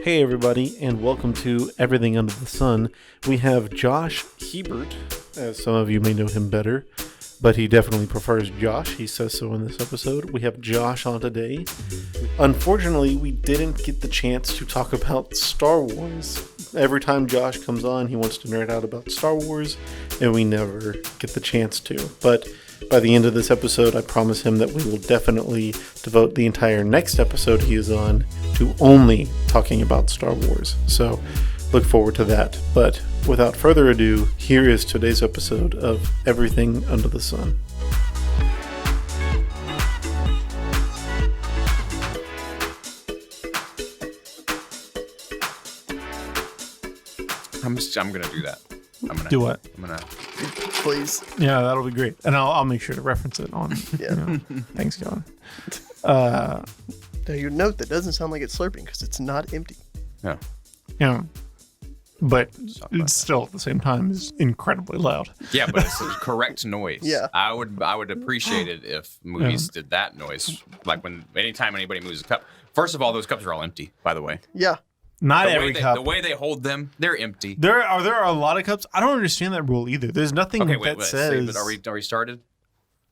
Hey everybody, and welcome to Everything Under the Sun. We have Josh Hebert, as some of you may know him better, but he definitely prefers Josh. He says so in this episode. We have Josh on today. Unfortunately, we didn't get the chance to talk about Star Wars. Every time Josh comes on, he wants to nerd out about Star Wars, and we never get the chance to. But by the end of this episode, I promise him that we will definitely devote the entire next episode he is on to only talking about Star Wars. So look forward to that. But without further ado, here is today's episode of Everything Under the Sun. I'm gonna do that. Do what? I'm gonna. Please. Yeah, that'll be great, and I'll make sure to reference it on. Yeah. Thanksgiving. Now you note that doesn't sound like it's slurping because it's not empty. Yeah. Yeah, but it's still at the same time is incredibly loud. Yeah, but it's the correct noise. Yeah. I would appreciate it if movies did that noise. Like anytime anybody moves a cup. First of all, those cups are all empty, by the way. Yeah. Not every cup. The way they hold them, they're empty. There are a lot of cups. I don't understand that rule either. There's nothing that says. But are we started?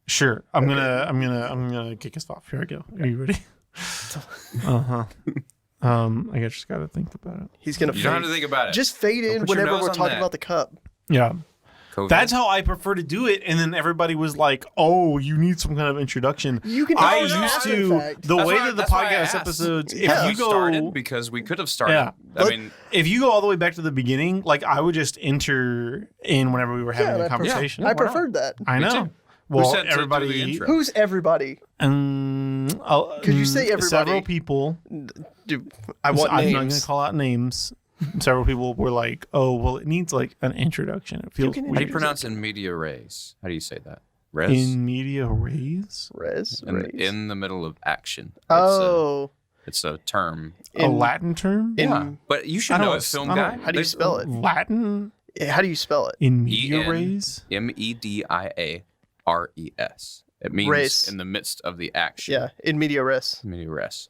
Sure. I'm gonna kick us off. Here I go. Are you ready? I just gotta think about it. He's gonna. You don't have to think about it. Just fade in whenever we're talking about the cup. Yeah. COVID. That's how I prefer to do it, and then everybody was like, "Oh, you need some kind of introduction." You can. I used to the That's way why- that the that's why I podcast asked. episodes. Yeah. If you go, started because we could have started. Yeah. I mean, if you go all the way back to the beginning, like I would just enter in whenever we were having a conversation. I preferred that. I Me know. too. Well, said to do the everybody. intro? Who's everybody? Could you say everybody? Several people. Dude, I want I'm names. not going to call out names. Several people were like, "Oh, well, it needs like an introduction." It feels can weird. how do you pronounce in media res? How do you say that? Res? In media res? Res. In the middle of action. Oh. It's a term. A Latin term? Yeah, but you should know it, film guy. How do you spell it? Latin? How do you spell it? In media res? MEDIARES. It means Res. in the midst of the action. Yeah, in media res. Media res.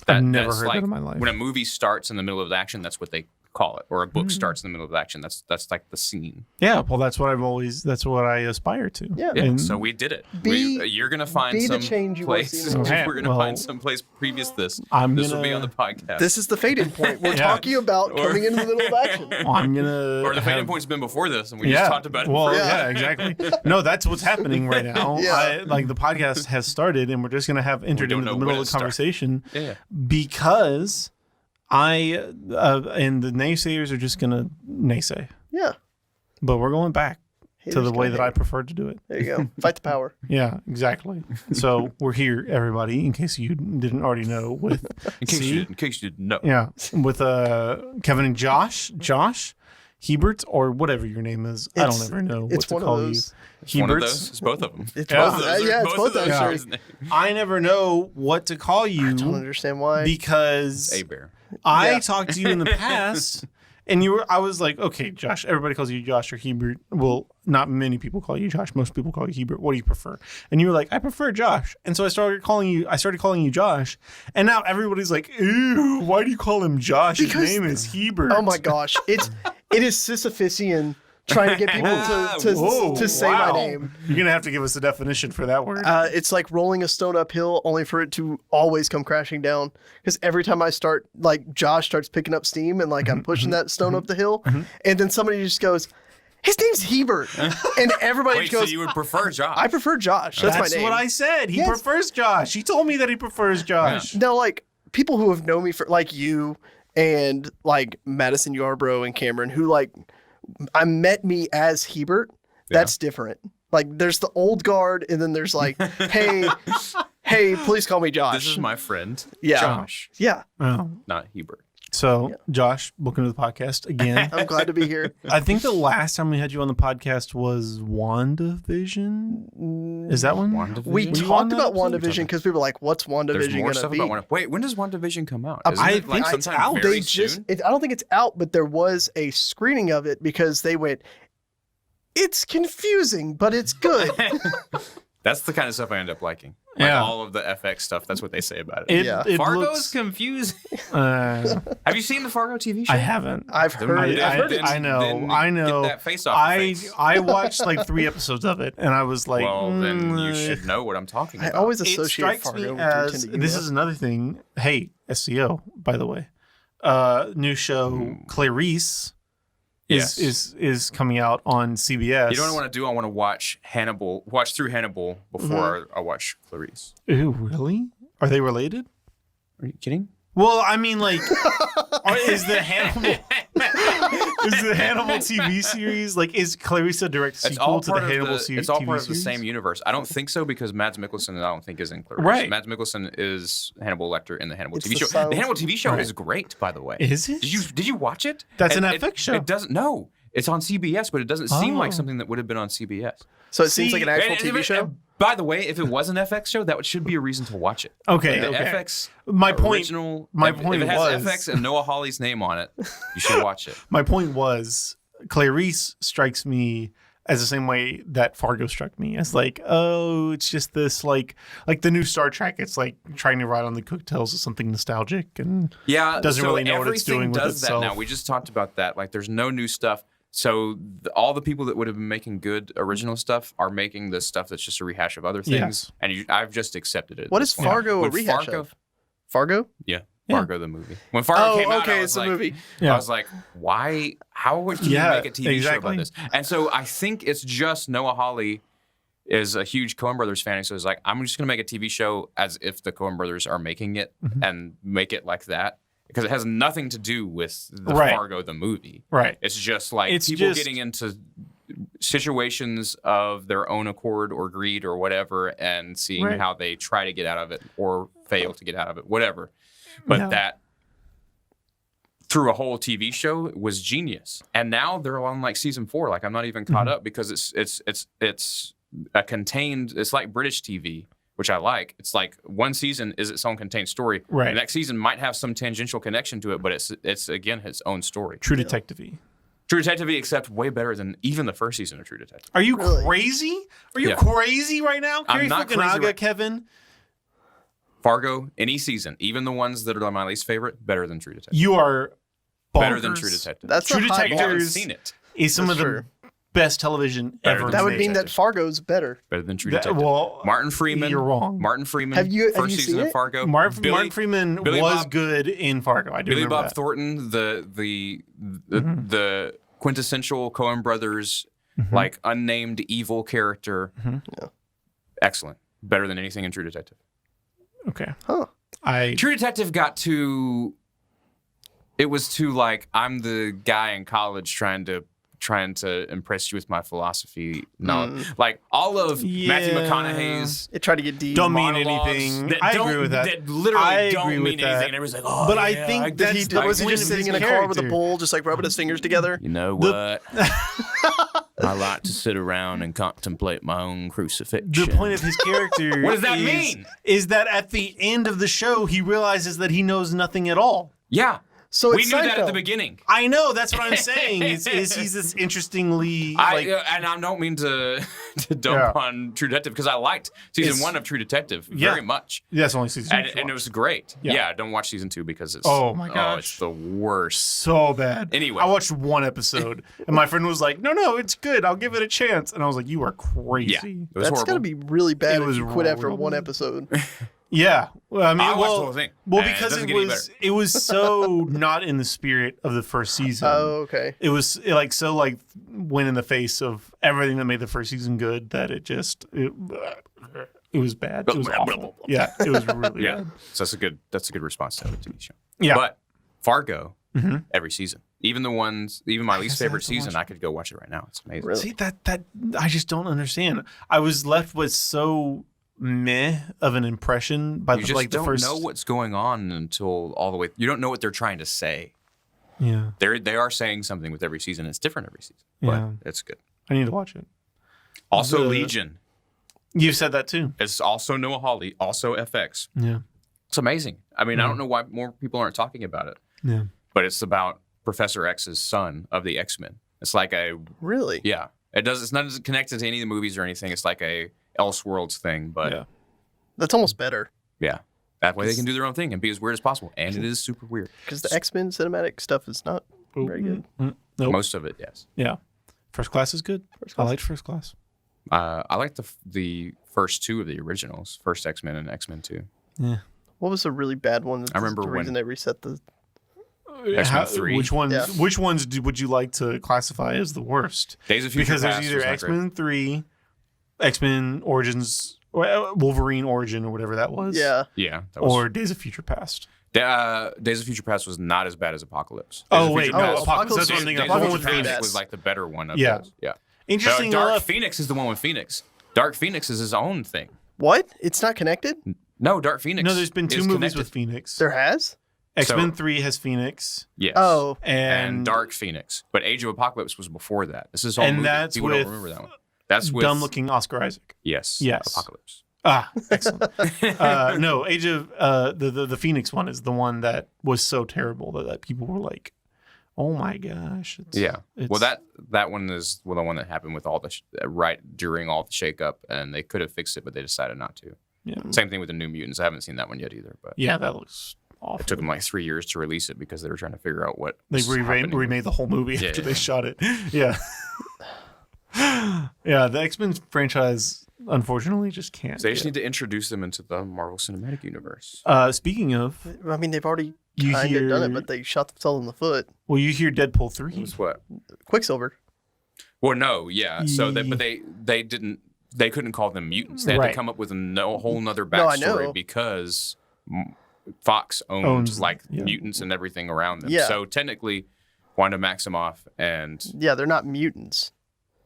I've never that's heard that in my life. When a movie starts in the middle of the action, that's what they call it. Or a book starts in the middle of the action. That's like the scene. Yeah, well, that's what I aspire to. Yeah. Yeah, And- so we did it. Be- You're gonna find be the some change you want to place. see in the world. We're gonna Well, find some place previous to this. This will be on the podcast. This is the fading point. We're Yeah. talking about coming into the middle of action. Well, I'm going to. or the fading point's been before this, and we just talked about it. Well, first. yeah, exactly. No, that's what's happening right now. Yeah. The podcast has started, and we're just going to have entered don't into the know middle when of the it started. conversation Yeah. because and the naysayers are just going to naysay. Yeah. But we're going back to Haters the way gonna that I hate. prefer to do it. There you go. Fight the power. Yeah, exactly. So we're here, everybody, in case you didn't already know. With In case you didn't know. Yeah, with Kevin and Josh Hebert, or whatever your name is. I don't ever know what it's to one of call you. those. It's one of Heberts. those. It's both of them. It's Yeah. both. It's both of those are actually. his name. I never know what to call you. I don't understand why. Because A bear. I Yeah. talked to you in the past, and I was like, okay, Josh. Everybody calls you Josh or Hebert. Well, not many people call you Josh. Most people call you Hebert. What do you prefer? And you were like, I prefer Josh. And so I started calling you Josh. And now everybody's like, ew, why do you call him Josh? Because- His name is Hebert. Oh my gosh, it is Sisyphusian trying to get people Whoa, to say wow. my name. You're gonna have to give us a definition for that word. It's like rolling a stone uphill, only for it to always come crashing down. Because every time I start, like Josh starts picking up steam, and like I'm pushing that stone up the hill, and then somebody just goes, "His name's Hebert," and everybody Wait, goes, so you would prefer Josh? "I prefer Josh." That's my name. what I said. He Yes. prefers Josh. He told me that he prefers Josh. Now, like people who have known me for like you and like Madison Yarbrough and Cameron, who like I met me as Hebert. That's different. Like there's the old guard, and then there's like, hey, please call me Josh. This is my friend, Yeah. Josh, Yeah, Oh. not Hebert. So, Josh, welcome to the podcast again. I'm glad to be here. I think the last time we had you on the podcast was WandaVision. Is that one? We Were you on talked that about episode? WandaVision because we were like, "What's There's WandaVision more gonna stuff be?" about WandaVision. Wait, when does WandaVision come out? I Isn't it, think like it's sometime out. very They just, soon? I don't think it's out, but there was a screening of it because they went, "It's confusing, but it's good." That's the kind of stuff I end up liking. Like all of the FX stuff. That's what they say about it. It Fargo's confusing. Have you seen the Fargo TV show? I haven't. I've heard it. I know. Get that face off your face. I watched like 3 episodes of it, and I was like, well, then you should know what I'm talking about. I always associate Fargo with this is another thing. Hey, SEO, by the way. New show, Clarice. Is coming out on CBS. You know what I want to do? I want to watch through Hannibal before I watch Clarice. Ooh, really? Are they related? Are you kidding? Well, I mean, like, is the Hannibal TV series, like, is Clarice a direct sequel to the Hannibal series? It's all part of the same universe. I don't think so because Mads Mikkelsen, I don't think, is in Clarice. Right. Mads Mikkelsen is Hannibal Lecter in the Hannibal TV show. The Hannibal TV show is great, by the way. Is it? Did you watch it? That's an FX show. It doesn't. No, it's on CBS, but it doesn't seem like something that would have been on CBS. So it seems like an actual TV show? By the way, if it was an FX show, that should be a reason to watch it. Okay. FX My point if it has FX and Noah Hawley's name on it, you should watch it. My point was, Clarice strikes me as the same way that Fargo struck me, as like, oh, it's just this like the new Star Trek. It's like trying to ride on the coattails of something nostalgic and doesn't really know what it's doing with itself. Everything does that now. We just talked about that. Like, there's no new stuff. So all the people that would have been making good original stuff are making this stuff that's just a rehash of other things, and I've just accepted it. What is Fargo a rehash of? Fargo? Yeah. Fargo the movie. When Fargo came out, it's a movie. I was like, why? How would you make a TV show about this? And so I think it's just Noah Hawley is a huge Coen Brothers fan, so he's like, I'm just going to make a TV show as if the Coen Brothers are making it and make it like that. Because it has nothing to do with the Fargo the movie. Right. It's just like people getting into situations of their own accord or greed or whatever and seeing how they try to get out of it or fail to get out of it, whatever. But that through a whole TV show was genius. And now they're on like season 4. Like, I'm not even caught up because it's a contained, it's like British TV, which I like. It's like one season is its own contained story. Right. The next season might have some tangential connection to it, but it's again its own story. True Detective-y. True Detective-y, except way better than even the first season of True Detective. Are you crazy? Are you crazy right now? I'm not crazy. Kevin. Fargo, any season, even the ones that are my least favorite, better than True Detective. You are bonkers. Better than True Detective. That's True Detective. You haven't seen it. Is some of the best television ever. That would mean that Fargo's better. Better than True Detective. Well, Martin Freeman. You're wrong. Martin Freeman. Have you first season seen of Fargo. Martin Freeman was good in Fargo. I do Billy remember Bob that. Thornton, the quintessential Coen Brothers, like unnamed evil character. Excellent. Better than anything in True Detective. Okay. Huh. True Detective got too. It was too like I'm the guy in college trying to impress you with my philosophy knowledge. Like all of Matthew McConaughey's. It tried to get deep. Don't mean anything. I agree with that. That literally don't mean anything. And everybody's like, oh, but yeah, I think that was he just sitting in a car with a bowl, just like rubbing his fingers together? You know what? I like to sit around and contemplate my own crucifixion. The point of his character what does that mean? Is that at the end of the show, he realizes that he knows nothing at all. Yeah. So we knew that at the beginning. I know. That's what I'm saying. Is he's this interestingly... and I don't mean to dump on True Detective, because I liked season 1 of True Detective very much. Yeah, it's only season 2. And it was great. Yeah, don't watch season 2 because it's... Oh, my gosh. It's the worst. So bad. Anyway. I watched 1 episode, and my friend was like, no, it's good. I'll give it a chance. And I was like, you are crazy. Yeah, it was That's got to be really bad if you quit after 1 episode. Yeah, well, I mean, I watched the whole thing. Well, because it was so not in the spirit of the first season. Oh, okay. It was so went in the face of everything that made the first season good that it was bad. It was awful. Yeah, it was really bad. So that's a good response to a TV show. Yeah, but Fargo every season, even my least favorite season, I could go watch it right now. It's amazing. Really? See that I just don't understand. I was left with so meh of an impression by the first. You don't know what's going on until all the way. You don't know what they're trying to say. Yeah, they are saying something with every season. It's different every season, but it's good. I need to watch it. Also, Legion. You've said that too. It's also Noah Hawley, also FX. Yeah, it's amazing. I mean, I don't know why more people aren't talking about it. Yeah, but it's about Professor X's son of the X-Men. It's like really It's not connected to any of the movies or anything. It's like a Elseworlds thing, but that's almost better. Yeah. That way they can do their own thing and be as weird as possible. And it is super weird. Because the X-Men cinematic stuff is not very good. Nope. Most of it, yes. Yeah. First Class is good. I liked First Class. I like the first two of the originals. First X-Men and X-Men 2. Yeah. What was the really bad one? I remember the reason they reset the... X-Men 3. Which ones would you like to classify as the worst? Days of Future Past. Because there's either X-Men 3, X-Men Origins... Wolverine Origin or whatever that was. Yeah. Yeah. Or Days of Future Past. Days of Future Past was not as bad as Apocalypse. Apocalypse. That's what I'm thinking. Days of Future Past was like the better one of those. Yeah. Interesting. Dark Phoenix is the one with Phoenix. Dark Phoenix is his own thing. What? It's not connected? No, Dark Phoenix. No, there's been 2 movies connected. with Phoenix. There has? X-Men 3 has Phoenix. Yes. Oh. And Dark Phoenix. But Age of Apocalypse was before that. This is all and that's people with don't remember that one. That's with dumb-looking Oscar Isaac. Yes. Apocalypse. Excellent. No, Age of the Phoenix one is the one that was so terrible that people were like, "Oh my gosh!" Well, that one is the one that happened with all the right during all the shakeup, and they could have fixed it, but they decided not to. Yeah. Same thing with the New Mutants. I haven't seen that one yet either, but yeah, that looks awful. It took them like 3 years to release it because they were trying to figure out what they remade the whole movie after they shot it. Yeah. Yeah, the X-Men franchise unfortunately just can't. So they just need to introduce them into the Marvel Cinematic Universe. Speaking of, I mean, they've already kind of done it, but they shot themselves in the foot. Well, you hear Deadpool 3. Who's what? Quicksilver. Well, no, yeah. So but they didn't. They couldn't call them mutants. They had to come up with a whole nother backstory because Fox owns mutants and everything around them. Yeah. So technically, Wanda Maximoff and they're not mutants.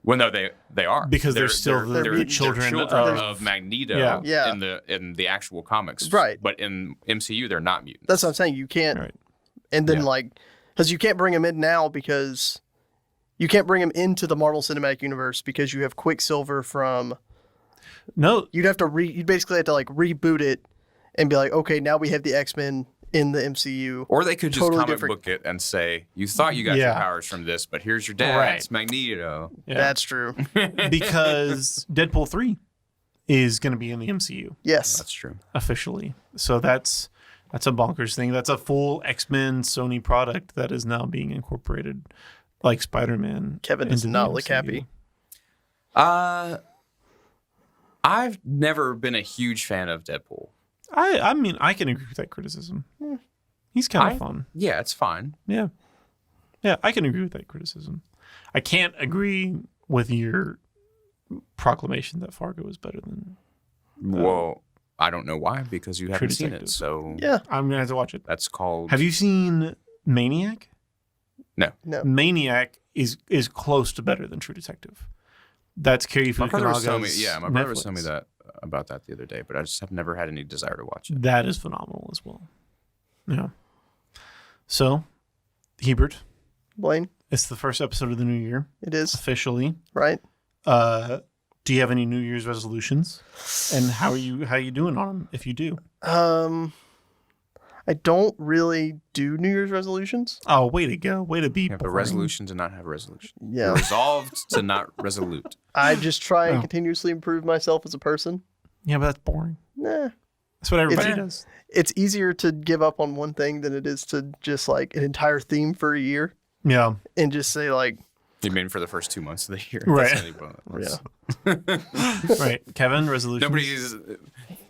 Well, no, they are because they're still the children of Magneto Yeah. in the actual comics, right? But in MCU, they're not mutants. That's what I'm saying. You can't, and then because you can't bring them in now because you can't bring them into the Marvel Cinematic Universe because you have Quicksilver from. No, you'd have to you'd basically have to reboot it and be like, okay, now we have the X-Men in the MCU. Or they could just comic book it and say, you thought you got your powers from this, but here's your dad. It's Magneto. Yeah. That's true. Because Deadpool 3 is going to be in the MCU. Yes. That's true. Officially. So that's a bonkers thing. That's a full X-Men Sony product that is now being incorporated like Spider-Man. Kevin does not look happy. I've never been a huge fan of Deadpool. I mean, I can agree with that criticism. He's kind of fun. Yeah, it's fine. Yeah. Yeah, I can agree with that criticism. I can't agree with your proclamation that Fargo is better than... well, I don't know why, because you haven't seen it, so... Yeah. I'm going to have to watch it. That's called... Have you seen Maniac? No. Maniac is close to better than True Detective. That's Cary Fukunaga's my brother was telling me that about that the other day, but I just have never had any desire to watch it. That is phenomenal as well. Yeah. So, Hebert. Blaine. It's the first episode of the new year. It is. Officially. Right. Do you have any New Year's resolutions? And how are you doing on them, if you do? I don't really do New Year's resolutions. Oh, way to go. Way to be. You have a resolution to not have a resolution. Yeah. You're resolved to not resolute. I just try and continuously improve myself as a person. Yeah, but that's boring. Nah. That's what everybody does. It's easier to give up on one thing than it is to just an entire theme for a year. Yeah. And just say You mean for the first 2 months of the year. Right. Yeah. Right. Kevin, resolutions?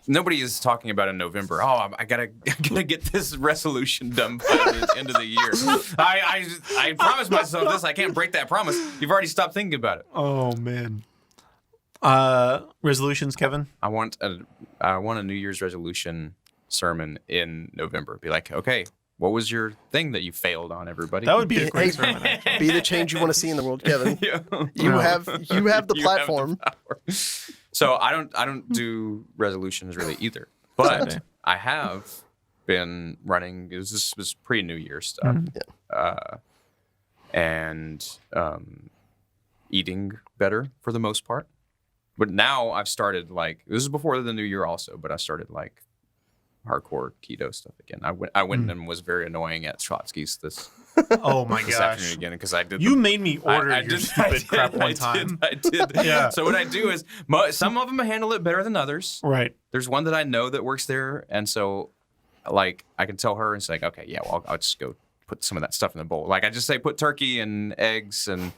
Nobody is talking about in November. Oh, I gotta get this resolution done by the end of the year. I promised myself this. I can't break that promise. You've already stopped thinking about it. Oh man. Resolutions, Kevin. I want a New Year's resolution sermon in November. Be like, okay, what was your thing that you failed on, everybody? That would be a great sermon. Actually. Be the change you want to see in the world, Kevin. You have the platform. Have the power. So I don't do resolutions really either, but I have been running. This was pre-New Year stuff, and eating better for the most part. But now I've started this is before the New Year also, but I started hardcore keto stuff again. I went and was very annoying at Schlotzskys Oh my this gosh! afternoon again because I did. You made me order I your did, stupid crap one time. I did. Yeah. So what I do is some of them handle it better than others. Right. There's one that I know that works there, and so like I can tell her and say, okay, yeah, well, I'll just go put some of that stuff in the bowl. Like I just say, put turkey and eggs and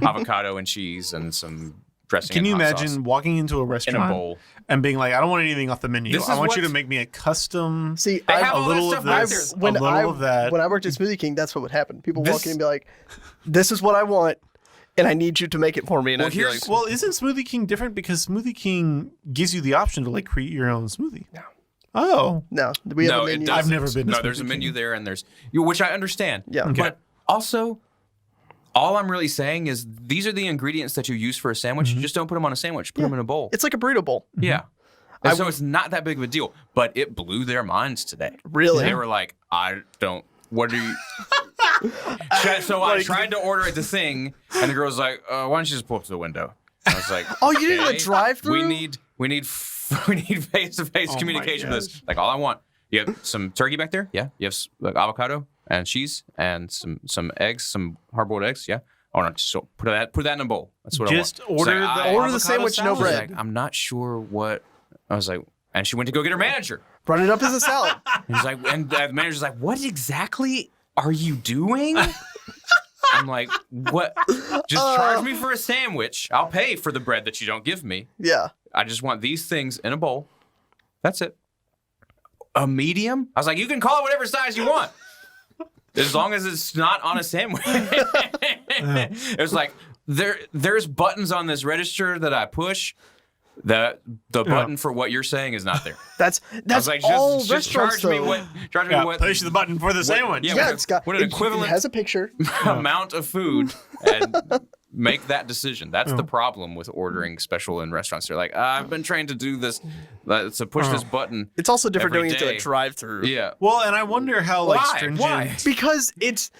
avocado and cheese and some dressing. Can you and hot imagine sauce walking into a restaurant in a bowl and being like, I don't want anything off the menu. This I is want you what- to make me a custom. See, They have a all little that of stuff this, out a little of that. When I worked at Smoothie King, that's what would happen. People walk in and be like, "This is what I want, and I need you to make it for me." And Well, I'd be here's- like, Well, isn't Smoothie King different because Smoothie King gives you the option to like create your own smoothie? No. Oh. "No, we have No, a it menu." doesn't. I've never been to No, there's a Smoothie menu King. there, and there's which I understand. Yeah. Okay. But also, all I'm really saying is these are the ingredients that you use for a sandwich. You just don't put them on a sandwich. Put them in a bowl. It's like a burrito bowl. Yeah. And so it's not that big of a deal, but it blew their minds today. Really? They were like, what are you? So I tried to order at the thing, and the girl was like, why don't you just pull up to the window? And I was like, Oh, you didn't okay. drive-through? We need face-to-face Oh communication my for this. Like, all I want, you have some turkey back there? Yeah. You have like avocado and cheese and some eggs, some hard-boiled eggs? Yeah. Oh, no, so put that in a bowl. That's what Just I want. order It's like, the Order the avocado sandwich, no salad. I was bread. like, I'm not sure what. I was like, and she went to go get her manager. Run it up as a salad. He's like, and the manager's like, what exactly are you doing? I'm like, what? Just charge me for a sandwich. I'll pay for the bread that you don't give me. Yeah. I just want these things in a bowl. That's it. A medium? I was like, you can call it whatever size you want. As long as it's not on a sandwich. It was like, there's buttons on this register that I push. The button for what you're saying is not there. That's I was like, all just restaurants, charge me though. what Push the button for the sandwich. yeah, Yeah, it's got. what an it equivalent has a picture. amount of food and make that decision. That's the problem with ordering special in restaurants. They're like, I've been trained to do this, to push this button. It's also different every going into a day. drive-through. Yeah. Well, and I wonder how like Why? stringent. Why? Because it's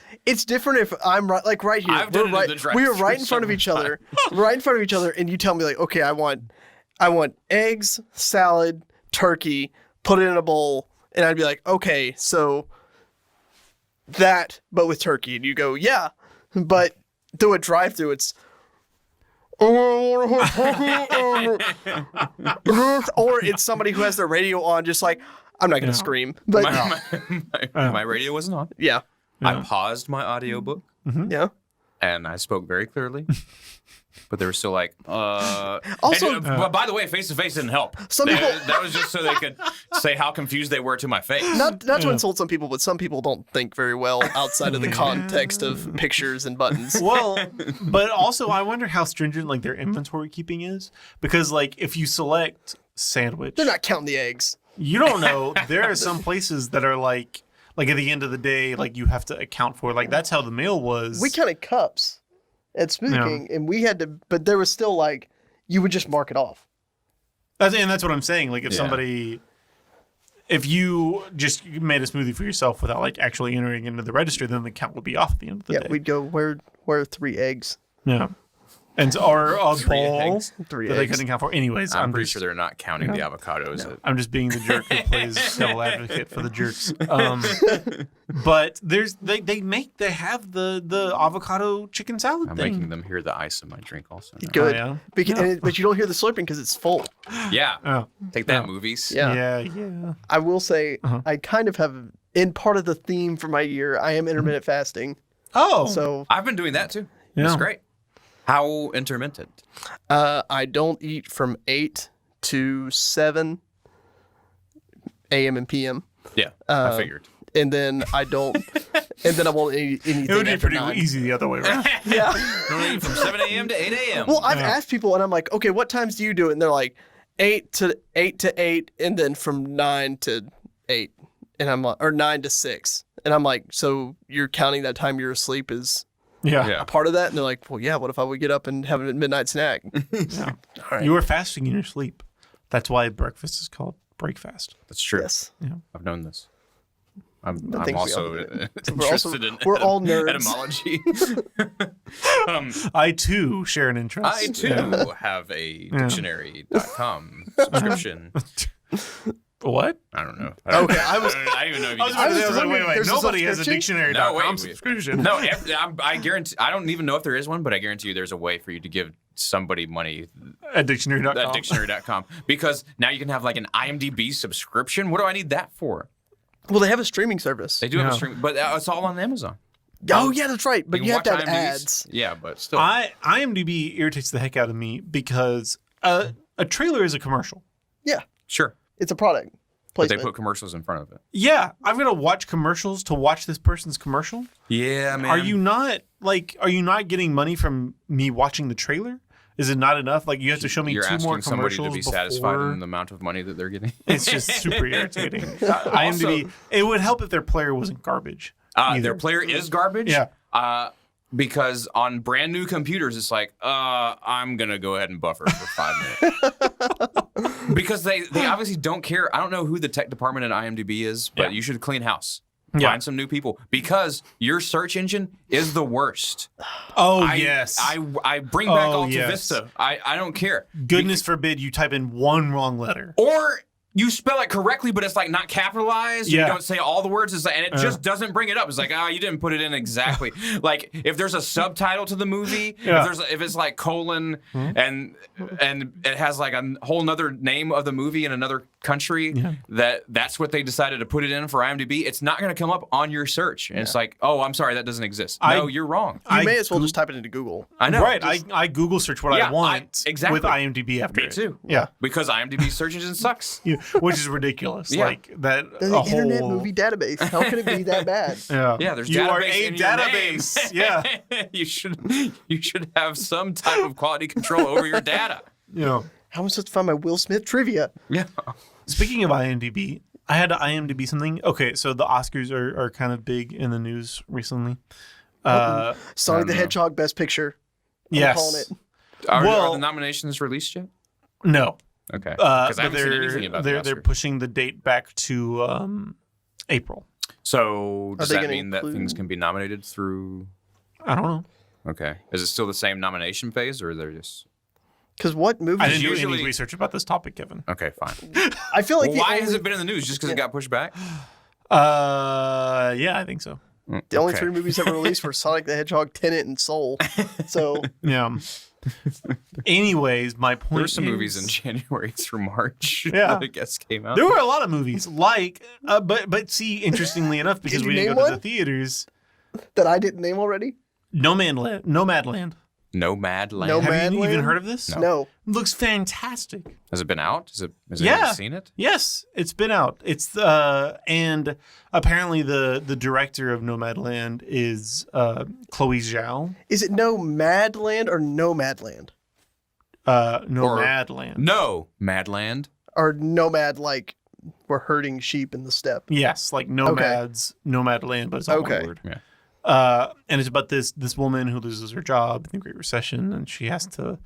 different if I'm right, like right here. I've done it in the We are drive-thru right in front of each other, right in front of each other, and you tell me like, okay, I want eggs, salad, turkey, put it in a bowl, and I'd be like, okay, so that, but with turkey, and you go, yeah, but through a drive-through, it's. Or it's somebody who has their radio on, just like, I'm not gonna scream, but My radio wasn't on. yeah, I paused my audiobook yeah. and I spoke very clearly. But they were still like, Also- but by the way, face to face didn't help. Some people- That was just so they could say how confused they were to my face. Not to insult some people, but some people don't think very well outside of the context of pictures and buttons. Well, but also I wonder how stringent like their inventory keeping is because like if you select sandwich, They're not counting the eggs. you don't know. There are some places that are like at the end of the day, like you have to account for. Like that's how the meal was. We counted cups at Smoothie King, and we had to, but there was still like, you would just mark it off. That's what I'm saying. Like if you just made a smoothie for yourself without like actually entering into the register, then the count would be off at the end of the day. We'd go, where are 3 eggs? Yeah. And or a bowl eggs. 3 that they eggs. couldn't count for. Anyways, I'm pretty just, sure they're not counting the avocados. I'm just being the jerk who plays devil advocate for the jerks. But they have the avocado chicken salad I'm thing. making them hear the ice in my drink also. now. Good. Oh, yeah? But you don't hear the slurping because it's full. Yeah. Oh, Take that, movies. Yeah. yeah. I will say, I kind of have, in part of the theme for my year, I am intermittent fasting. Oh, So I've been doing that too. Yeah. It's great. How intermittent? I don't eat from 8 to 7 a.m. and p.m. Yeah, I figured. And then I don't, and then I won't eat anything it would be after pretty 9. easy the other way around. Yeah. Don't eat from 7 a.m. to 8 a.m. Well, I've asked people, and I'm like, okay, what times do you do it? And they're like, 8 to 8, and then from 9 to 8, and I'm like, or 9 to 6, and I'm like, so you're counting that time you're asleep as Yeah. a part of that? And they're like, well, yeah. What if I would get up and have a midnight snack? right. You were fasting in your sleep. That's why breakfast is called breakfast. That's true. Yes. I've known this. I'm think we also all do it. interested in we're all nerds. etymology. I too share an interest. I too have a dictionary.com subscription. What? I don't know. Okay, I don't even know if you I was can. wait. there's a Nobody has a subscription? dictionary.com subscription. No, I guarantee. I don't even know if there is one, but I guarantee you there's a way for you to give somebody money At dictionary.com. at dictionary.com because now you can have like an IMDb subscription. What do I need that for? Well, they have a streaming service. They do have a stream, but it's all on Amazon. Oh, yeah, that's right. But you have to have watch IMDb's. ads. Yeah, but still. IMDb irritates the heck out of me because a trailer is a commercial. Yeah, Sure. it's a product But they placement. put commercials in front of it. Yeah, I've got to watch commercials to watch this person's commercial. Yeah, man. Are you not getting money from me watching the trailer? Is it not enough? Like you have to show me You're 2 asking more somebody commercials to be before... satisfied in the amount of money that they're getting. It's just super irritating. IMDb. It would help if their player wasn't garbage. Their player is garbage. Yeah. Because on brand new computers, it's like, I'm gonna go ahead and buffer for 5 minutes. Because they obviously don't care. I don't know who the tech department at IMDb is, but you should clean house. Yeah. Find some new people because your search engine is the worst. Oh, yes. I bring back Alta yes. Vista. I don't care. Goodness forbid you type in one wrong letter. Or you spell it correctly, but it's like not capitalized. Yeah. You don't say all the words, and it just doesn't bring it up. It's like, you didn't put it in exactly. Like if there's a subtitle to the movie, if it's like colon and it has like a whole nother name of the movie in another country, that's what they decided to put it in for IMDb. It's not going to come up on your search, and it's like, oh, I'm sorry, that doesn't exist. No, you're wrong. You may as well just type it into Google. I know, right? I Google search what I want exactly with IMDb after Me too. Yeah, because IMDb search engine sucks. Which is ridiculous. Yeah. Like that. The Internet Movie Database. How can it be that bad? Yeah, there's you database are a in your database. name. you should have some type of quality control over your data. Yeah. How am I supposed to find my Will Smith trivia? Yeah. Speaking of IMDb, I had to IMDb something. Okay, so the Oscars are kind of big in the news recently. Sonic the Hedgehog Best Picture. I'm calling it. Are the nominations released yet? No. Okay. Because I haven't seen they're anything about they're pushing the date back to April. So does they that gonna mean that things can be nominated through? I don't know. Okay. Is it still the same nomination phase, or they're just? Because what movies? I didn't do usually- any research about this topic, Kevin. Okay, fine. I feel like Why has it been in the news? Just because it got pushed back? Yeah, I think so. the only 3 movies ever released were Sonic the Hedgehog, Tenet, and Soul. So Yeah. Anyways, my point There's some is, movies in January through March. Yeah. that I guess came out. There were a lot of movies, but see, interestingly enough, because Did we you didn't name go to one? the theaters, that I didn't name already. Nomadland. Nomadland. Have you even Nomadland? heard of this? No. It looks fantastic. Has it been out? Has anyone seen it? Yes, it's been out. It's and apparently the director of Nomadland is Chloe Zhao. Is it Nomadland or Nomadland? Nomadland. No, Madland. Or Nomad like we're herding sheep in the steppe? Yes, like nomads, Nomadland, but it's all one word. Yeah. And it's about this woman who loses her job in the Great Recession, and she has to,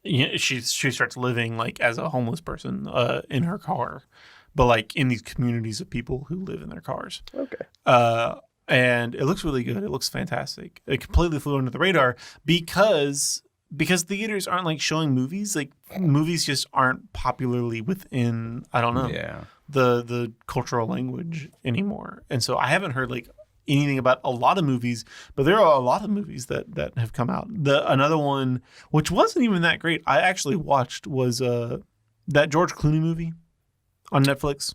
she starts living like as a homeless person in her car, but like in these communities of people who live in their cars. Okay. And it looks really good. It looks fantastic. It completely flew under the radar because theaters aren't like showing movies. Like movies just aren't popularly within, I don't know, the cultural language anymore. And so I haven't heard like anything about a lot of movies, but there are a lot of movies that have come out. Another one, which wasn't even that great, I actually watched was that George Clooney movie on Netflix.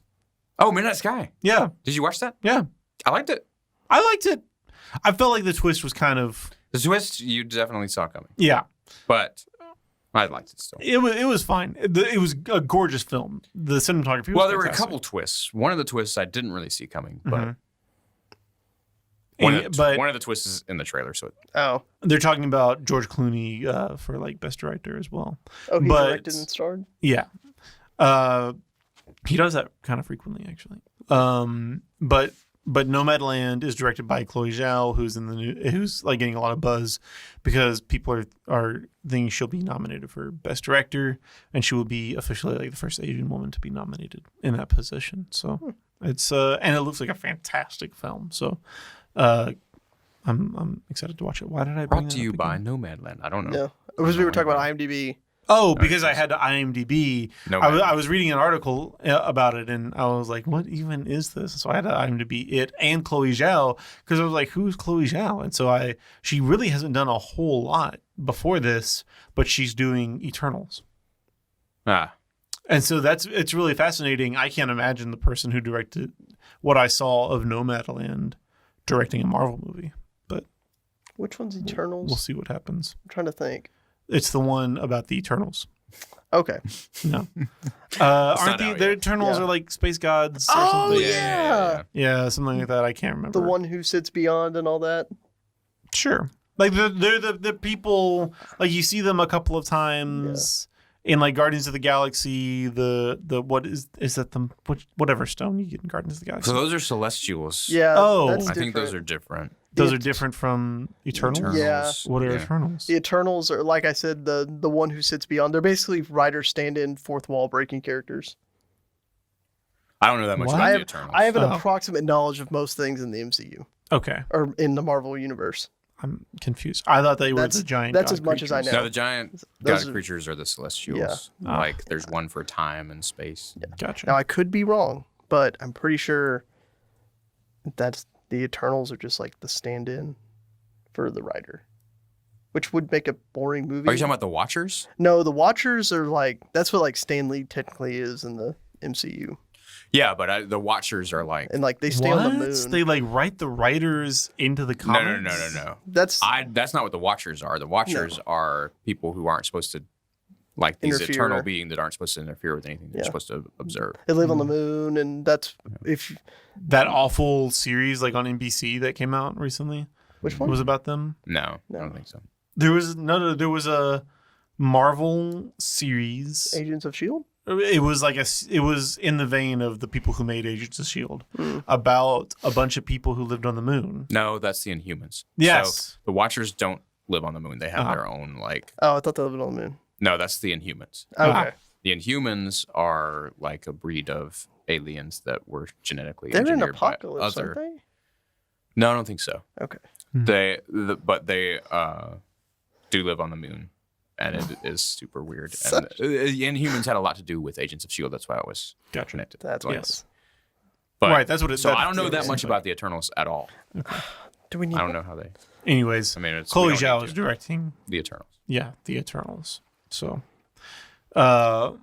Oh, Midnight Sky. Yeah. Did you watch that? Yeah. I liked it. I liked it. I felt like the twist was kind of... The twist you definitely saw coming. Yeah. But I liked it still. It was fine. It was a gorgeous film. The cinematography was there were a fantastic. couple twists. One of the twists I didn't really see coming, but But one of the twists is in the trailer. So they're talking about George Clooney for like best director as well. Oh, he directed and starred? Yeah. He does that kind of frequently, actually. But Nomadland is directed by Chloe Zhao, who's like getting a lot of buzz because people are thinking she'll be nominated for best director, and she will be officially like the first Asian woman to be nominated in that position. So it's and it looks like a fantastic film. So I'm excited to watch it. Why did I bring brought that to you up by again? Nomadland? I don't know. No. Because we were talking about IMDb. Oh, because I had to IMDb. No, I was reading an article about it, and I was like, what even is this? So I had to IMDb it and Chloe Zhao, because I was like, who's Chloe Zhao? And so she really hasn't done a whole lot before this, but she's doing Eternals. And so it's really fascinating. I can't imagine the person who directed what I saw of Nomadland directing a Marvel movie. But which one's Eternals? We'll see what happens. I'm trying to think. It's the one about the Eternals. Okay. No. Aren't the Eternals are like space gods or something? Yeah, something like that. I can't remember. The one who sits beyond and all that? Sure. Like they're the people, like you see them a couple of times in like Guardians of the Galaxy, the what is that whatever stone you get in Guardians of the Galaxy. So those are Celestials. Yeah. I think those are different. Those are different from Eternals? Yeah. What are Eternals? The Eternals are, like I said, the one who sits beyond. They're basically writers stand-in, fourth wall breaking characters. I don't know that much about the Eternals. I have an approximate knowledge of most things in the MCU. Okay. Or in the Marvel universe. I'm confused. I thought they were the giant That's god as much creatures. as I know. No, the giant god creatures are the Celestials. Yeah. Like there's one for time and space. Yeah. Gotcha. Now I could be wrong, but I'm pretty sure that's the Eternals are just like the stand-in for the writer, which would make a boring movie. Are you talking about the Watchers? No, the Watchers are like, that's what like Stan Lee technically is in the MCU. Yeah, but the Watchers are like, and like they stay on the moon. They like write the writers into the comics. No. That's not what the Watchers are. The Watchers are people who aren't supposed to, like these eternal beings that aren't supposed to interfere with anything. They're supposed to observe. They live on the moon, and that's if that awful series like on NBC that came out recently. Which one was about them? No, I don't think so. There was a Marvel series, Agents of S.H.I.E.L.D.? It was like it was in the vein of the people who made Agents of S.H.I.E.L.D. About a bunch of people who lived on the moon. No, that's the Inhumans. Yes. So the Watchers don't live on the moon. They have their own like. Oh, I thought they lived on the moon. No, that's the Inhumans. Okay. The Inhumans are like a breed of aliens that were genetically They're engineered in Apocalypse, aren't they? No, I don't think so. Okay. But they do live on the moon, and it is super weird. And the Inhumans had a lot to do with Agents of S.H.I.E.L.D. That's why I was connected. That's why. Yes. But, right, that's what it. So I don't know that much about the Eternals at all. Okay. Do we need? I don't know how they. Anyways, I mean, Chloe Zhao is directing the Eternals. Yeah, the Eternals. So, other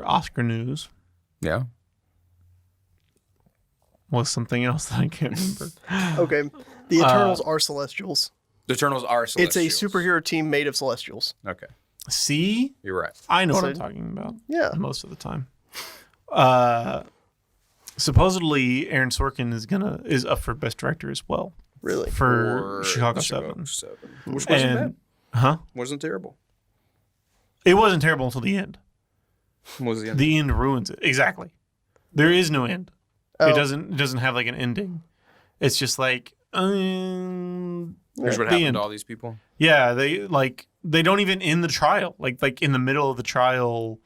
Oscar news. Yeah. Was something else that I can't remember. Okay. The Eternals are Celestials. The Eternals are Celestials. It's a superhero team made of Celestials. Okay. See? You're right. I know what I'm talking about. Yeah. Most of the time. Supposedly Aaron Sorkin is up for Best Director as well. Really? For Chicago 7. Which wasn't bad. Huh? Wasn't terrible. It wasn't terrible until the end. What was the end? The end ruins it. Exactly. There is no end. Oh. It doesn't have like an ending. It's just like here's what happened to all these people. Yeah, they don't even end the trial. Like in the middle of the trial,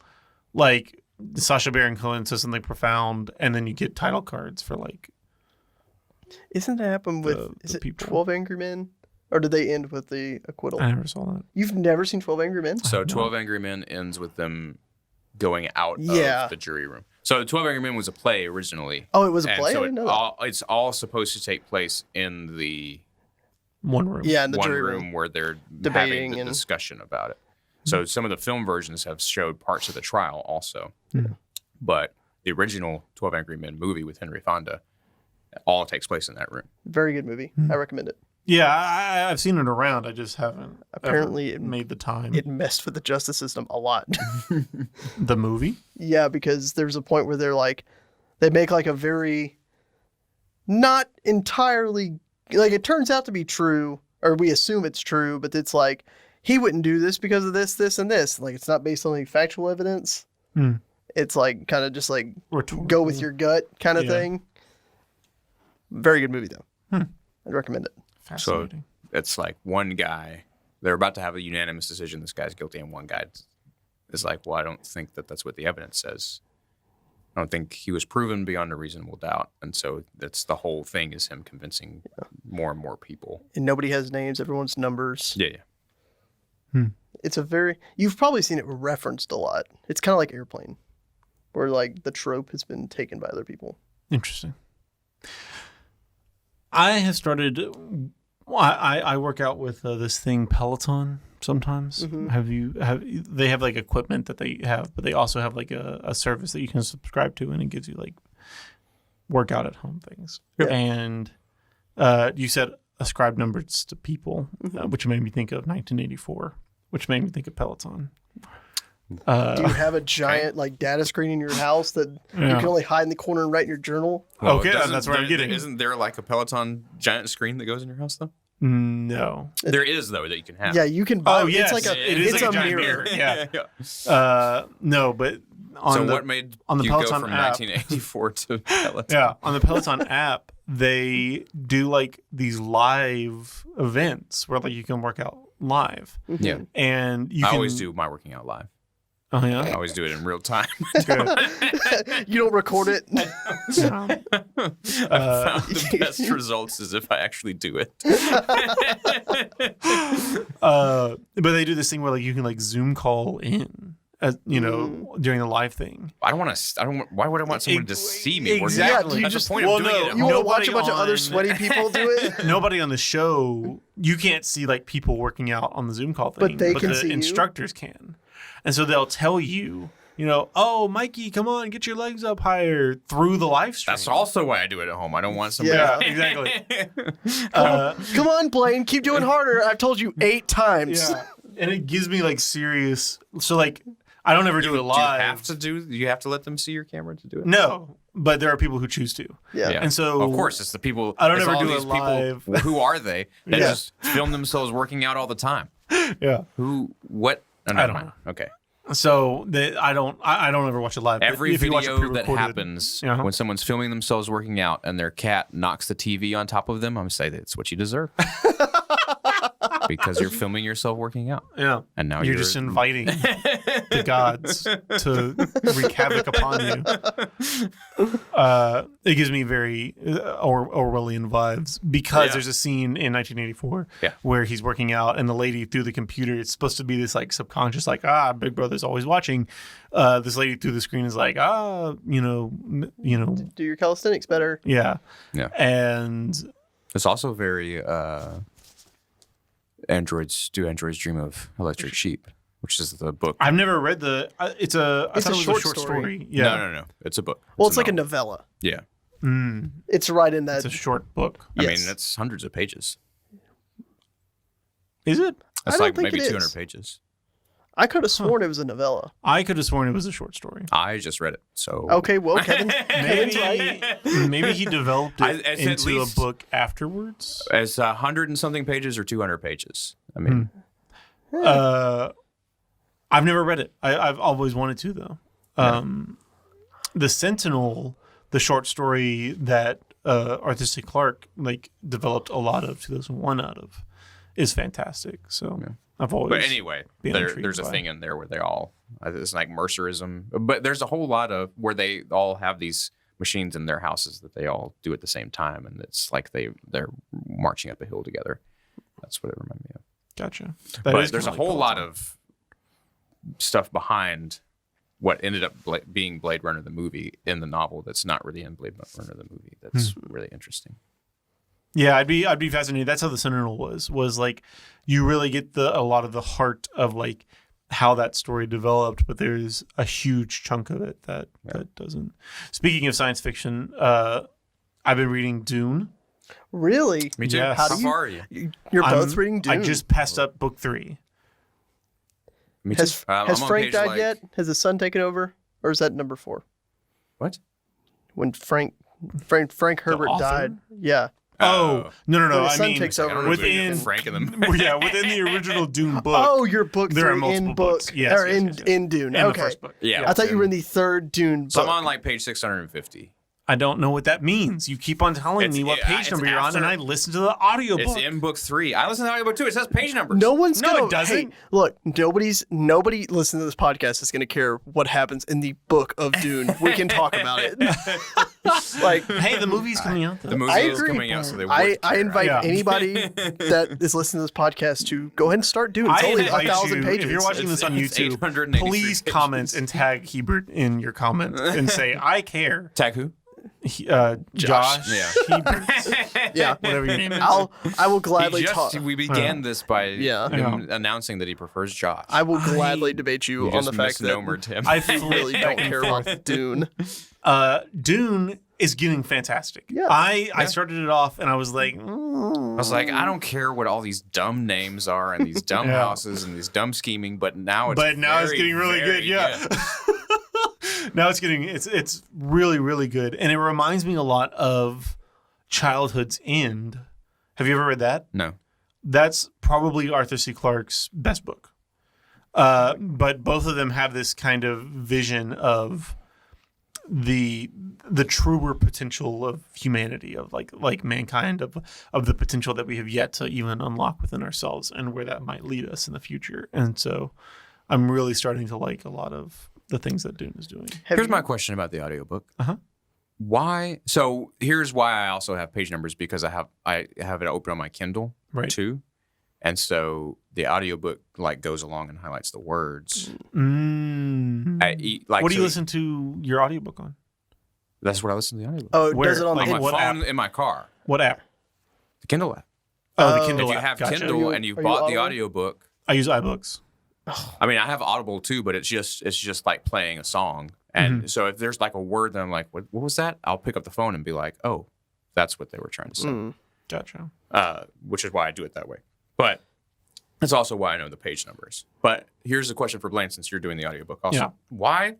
like Sacha Baron Cohen says something profound, and then you get title cards for like. Isn't that happen with is it people. 12 Angry Men? Or did they end with the acquittal? I never saw that. You've never seen 12 Angry Men? So 12 Angry Men ends with them going out of the jury room. So 12 Angry Men was a play originally. Oh, it was a play? So I didn't know that. It's all supposed to take place in the one room. Yeah, in the one jury room where they're debating having the discussion about it. So some of the film versions have showed parts of the trial also. Mm. But the original 12 Angry Men movie with Henry Fonda all takes place in that room. Very good movie. I recommend it. Yeah, I've seen it around. I just haven't apparently made the time. It messed with the justice system a lot. The movie? Yeah, because there's a point where they make like a very not entirely like it turns out to be true, or we assume it's true, but it's like he wouldn't do this because of this, this, and this. Like it's not based on any factual evidence. Hmm. It's like kind of just like go with your gut kind of thing. Very good movie though. I'd recommend it. So it's like one guy, they're about to have a unanimous decision. This guy's guilty, and one guy is like, well, I don't think that that's what the evidence says. I don't think he was proven beyond a reasonable doubt. And so that's the whole thing, is him convincing more and more people. And nobody has names. Everyone's numbers. Yeah. It's you've probably seen it referenced a lot. It's kind of like Airplane, where like the trope has been taken by other people. Interesting. I have started. I work out with this thing Peloton sometimes. They have like equipment that they have, but they also have like a service that you can subscribe to, and it gives you like workout at home things. Yep. And you said ascribe numbers to people, which made me think of 1984, which made me think of Peloton. Do you have a giant like data screen in your house that you can only hide in the corner and write in your journal? Well, okay, that's where I'm getting. Isn't there like a Peloton giant screen that goes in your house though? No, there is though that you can have. Yeah, you can buy. Oh yes, it's like it's like a mirror. Yeah. No, but what made on the Peloton go from app, 1984 to Peloton? Yeah, on the Peloton app, they do like these live events where like you can work out live. Yeah, and I always do my working out live. Oh yeah, I always do it in real time. You don't record it. I found the best results is if I actually do it. But they do this thing where like you can like Zoom call in, during the live thing. Why would I want someone to see me? Exactly. Yeah, That's the point of doing it. You want to watch a bunch of other sweaty people do it? Nobody on the show, you can't see like people working out on the Zoom call thing, but can see the instructors can. And so they'll tell you, oh, Mikey, come on, get your legs up higher through the live stream. That's also why I do it at home. I don't want somebody. Yeah, exactly. Come on, Blaine, keep doing harder. I've told you 8 times. Yeah. And it gives me like serious. So like, I don't ever do it live. Do you have to let them see your camera to do it? No, but there are people who choose to. Yeah. And so of course, it's the people. I don't ever do it live. Who are they that just film themselves working out all the time? Yeah. What? Oh, I don't know. Okay. So I don't ever watch it live. Every video that happens when someone's filming themselves working out and their cat knocks the TV on top of them, I'm gonna say that's what you deserve. Because you're filming yourself working out. Yeah. And now you're just inviting the gods to wreak havoc upon you. It gives me very Orwellian vibes because there's a scene in 1984 where he's working out and the lady through the computer, it's supposed to be this like subconscious, like, Big Brother's always watching. This lady through the screen is like, do your calisthenics better. Yeah. Yeah. And it's also very Androids Dream of Electric Sheep, which is the book. I've never read it's a short story. Yeah. No. It's a book. Well, it's like a novella. Yeah. It's right in that. It's a short book. I mean, it's hundreds of pages. Is it? It's like maybe 200 pages. I could have sworn it was a novella. I could have sworn it was a short story. I just read it, so okay. Well, Kevin's right. Maybe he developed it into a book afterwards. It's 100 and something pages or 200 pages. I mean, I've never read it. I've always wanted to though. The Sentinel, the short story that Arthur C. Clarke like developed a lot of 2001 out of, is fantastic. So. Yeah. I've always. But anyway, there's a thing in there where they all, it's like Mercerism, but there's a whole lot of where they all have these machines in their houses that they all do at the same time, and it's like they're marching up a hill together. That's what it reminded me of. Gotcha. But there's a whole lot of stuff behind what ended up being Blade Runner the movie in the novel that's not really in Blade Runner the movie. That's really interesting. Yeah, I'd be fascinated. That's how the Sentinel was like you really get a lot of the heart of like how that story developed, but there's a huge chunk of it that doesn't. Speaking of science fiction, I've been reading Dune. Really? Me too. Yes. How far are you? You're both reading Dune. I just passed up book 3. Me too. Has Frank died yet? Has his son taken over? Or is that number 4? What? When Frank Herbert died. Yeah. Oh, no. When his I son mean, takes over. Within Frank and them. Yeah, within the original Dune book. Oh, your book there are 3 multiple in book. books. Yes, or in Dune. In okay. the first book. Yeah. I thought you were in the 3rd Dune book. So I'm on like page 650. I don't know what that means. You keep on telling me what page number you're on, and I listen to the audiobook. It's in book 3. I listen to the audiobook too. It says page numbers. No one's gonna. it doesn't. Hey, look, nobody listening to this podcast is gonna care what happens in the book of Dune. We can talk about it. Like, hey, the movie's coming out. Though. The movie is coming out, so they I would invite anybody that is listening to this podcast to go ahead and start Dune. It's only 1,000 pages. If you're watching this on YouTube, please comment and tag Hebert in your comment and say, I care. Tag who? Josh. Yeah. Yeah. Whatever your name is. I will gladly talk. We began this by him announcing that he prefers Josh. I will gladly debate you on the fact that him. I really don't care about Dune. Dune is getting fantastic. Yeah. I started it off and I was like, I was like, I don't care what all these dumb names are and these dumb houses and these dumb scheming, but now it's getting really good. Yeah. Now it's really, really good. And it reminds me a lot of Childhood's End. Have you ever read that? No. That's probably Arthur C. Clarke's best book. But both of them have this kind of vision of the truer potential of humanity, of like mankind, of the potential that we have yet to even unlock within ourselves and where that might lead us in the future. And so I'm really starting to like a lot of the things that Dune is doing. Here's my question about the audiobook. Why? So here's why I also have page numbers, because I have it open on my Kindle too. And so the audiobook like goes along and highlights the words. What do you listen to your audiobook on? That's what I listen to the audiobook. Oh, does it on my phone in my car. What app? The Kindle app. Oh, the Kindle app. If you have Kindle and you've bought the audiobook. I use iBooks. I mean, I have Audible too, but it's just like playing a song. And so if there's like a word that I'm like, what was that? I'll pick up the phone and be like, oh, that's what they were trying to say. Gotcha. Which is why I do it that way. But it's also why I know the page numbers. But here's the question for Blaine, since you're doing the audiobook also. Yeah. Why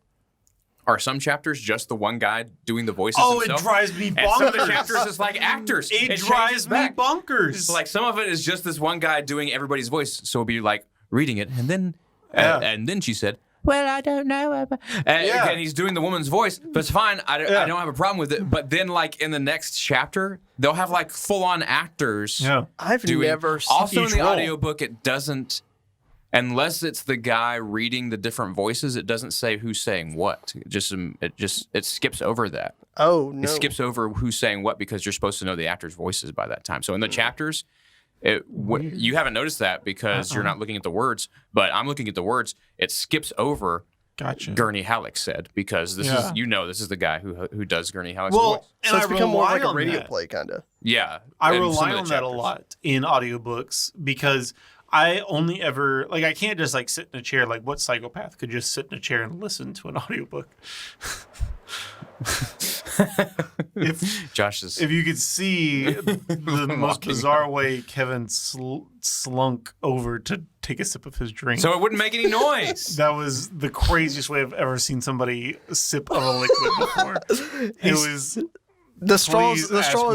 are some chapters just the one guy doing the voices himself? It drives me bonkers. And some of the chapters is like actors. It drives me bonkers. It's like some of it is just this one guy doing everybody's voice. So it'll be like reading it. And then and then she said, well, I don't know. And he's doing the woman's voice, but it's fine. I don't have a problem with it. But then, like, in the next chapter, they'll have, like, full-on actors. Yeah. I've never seen Also, in the audiobook, it doesn't, unless it's the guy reading the different voices, it doesn't say who's saying what. It skips over that. Oh, no. It skips over who's saying what because you're supposed to know the actors' voices by that time. So in the chapters... you haven't noticed that because you're not looking at the words, but I'm looking at the words. It skips over Gurney Halleck said, because this is the guy who does Gurney Halleck's voice. So it's become more like a radio play, kind of. Yeah. I rely on that a lot in audiobooks because I only ever, like, I can't just, like, sit in a chair. Like, what psychopath could just sit in a chair and listen to an audiobook? If you could see the most bizarre way Kevin slunk over to take a sip of his drink, so it wouldn't make any noise. That was the craziest way I've ever seen somebody sip of a liquid before. It was the straw is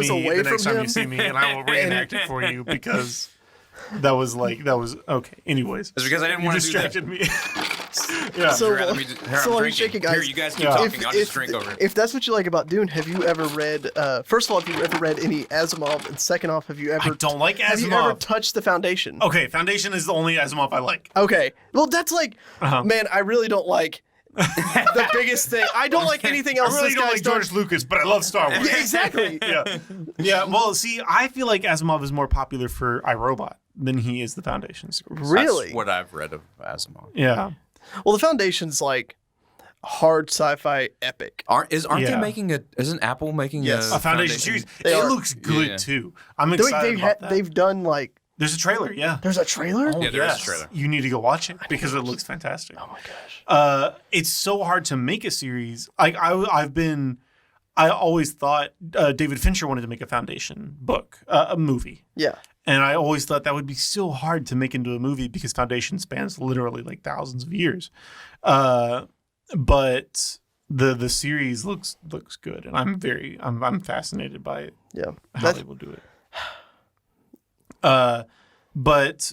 away the from next time him, you see me, and I will reenact it for you because that was okay. Anyways, it's because I didn't want to distracted me. Yeah. So I'm shaking, guys. Here, you guys keep talking. I'll just drink over it. If that's what you like about Dune, have you ever read? First of all, have you ever read any Asimov? And second off, have you ever? I don't like Asimov. Have you ever touched the Foundation? Okay, Foundation is the only Asimov I like. Okay, well that's like, man, I really don't like. The biggest thing. I don't like anything else. I really don't like George Lucas, but I love Star Wars. Yeah, exactly. Yeah. Well, see, I feel like Asimov is more popular for iRobot than he is the Foundation series. Really? That's what I've read of Asimov. Yeah. Well, the Foundation's like hard sci-fi epic. Isn't Apple making a Foundation series? It looks good too. I'm excited about that. They've done like. There's a trailer, yeah. There's a trailer? Oh, yeah, there is a trailer. You need to go watch it because it looks fantastic. Oh my gosh. It's so hard to make a series. I always thought David Fincher wanted to make a Foundation book, a movie. Yeah. And I always thought that would be so hard to make into a movie because Foundation spans literally like thousands of years. But the series looks good, and I'm fascinated by it. Yeah. How they will do it. But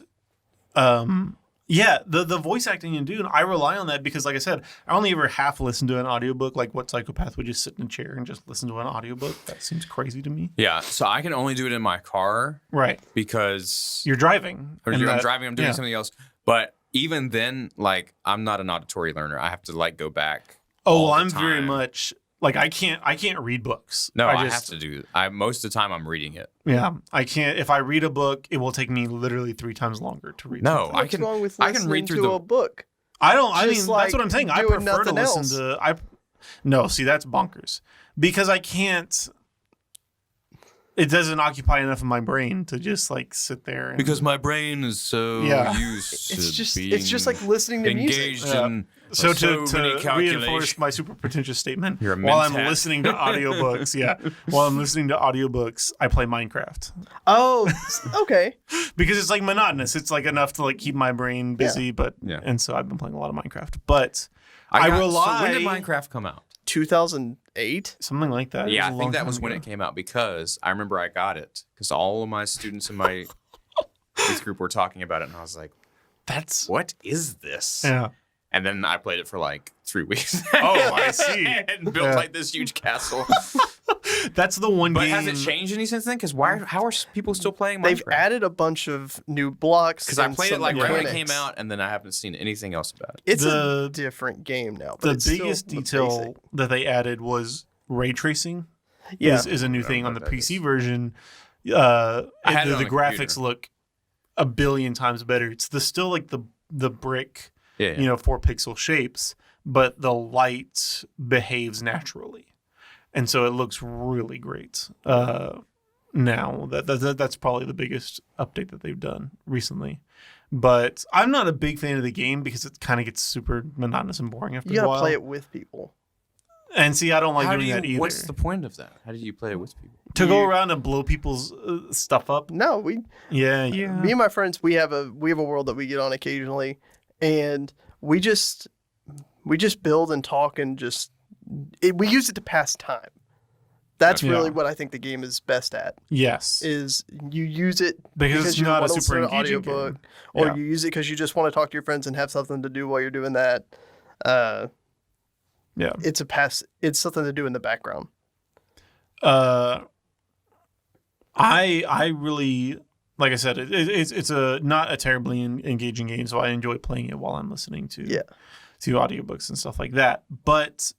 Yeah, the voice acting in Dune, I rely on that because, like I said, I only ever half listen to an audiobook. Like, what psychopath would just sit in a chair and just listen to an audiobook? That seems crazy to me. Yeah, so I can only do it in my car. Right. Because... You're driving. I'm driving, I'm doing something else. But even then, like, I'm not an auditory learner. I have to, like, go back. Oh, well, I'm very much... Like, I can't read books. No, I have to do... most of the time, I'm reading it. Yeah, I can't... If I read a book, it will take me literally 3 times longer to read. No, I can read through a book. I mean, that's what I'm saying. I prefer to listen to... No, see, that's bonkers. Because I can't... It doesn't occupy enough of my brain to just like sit there. Because my brain is so used to being it's just like listening to engaged music. in so to reinforce my super pretentious statement, while I'm listening to audiobooks, while I'm listening to audiobooks, I play Minecraft. Oh, okay. Because it's like monotonous. It's like enough to like keep my brain busy, and so I've been playing a lot of Minecraft. But I rely. So when did Minecraft come out? 2008, something like that. Yeah, I think that was when it came out because I remember I got it because all of my students in my youth group were talking about it, and I was like, what is this?" Yeah. And then I played it for like 3 weeks. Oh, I see. And built like this huge castle. That's the one game. But has it changed any since then? Because how are people still playing Minecraft? They've added a bunch of new blocks. Because I played it like right when it came out, and then I haven't seen anything else about it. It's a different game now. But the biggest detail that they added was ray tracing. Is a new thing on the PC version. The graphics look a billion times better. It's still like the brick, 4-pixel shapes, but the light behaves naturally. And so it looks really great now. That's probably the biggest update that they've done recently. But I'm not a big fan of the game because it kind of gets super monotonous and boring after a while. You gotta play it with people. And see, I don't like doing that either. What's the point of that? How did you play it with people? To go around and blow people's stuff up? No, Yeah. Me and my friends, we have a world that we get on occasionally, and we just build and talk and we use it to pass time. That's really what I think the game is best at. Yes. Is you use it because it's you not want a to super listen to an engaging audiobook, game. or you use it because you just want to talk to your friends and have something to do while you're doing that. It's something to do in the background. I really, like I said, it's not a terribly engaging game, so I enjoy playing it while I'm listening to audiobooks and stuff like that. But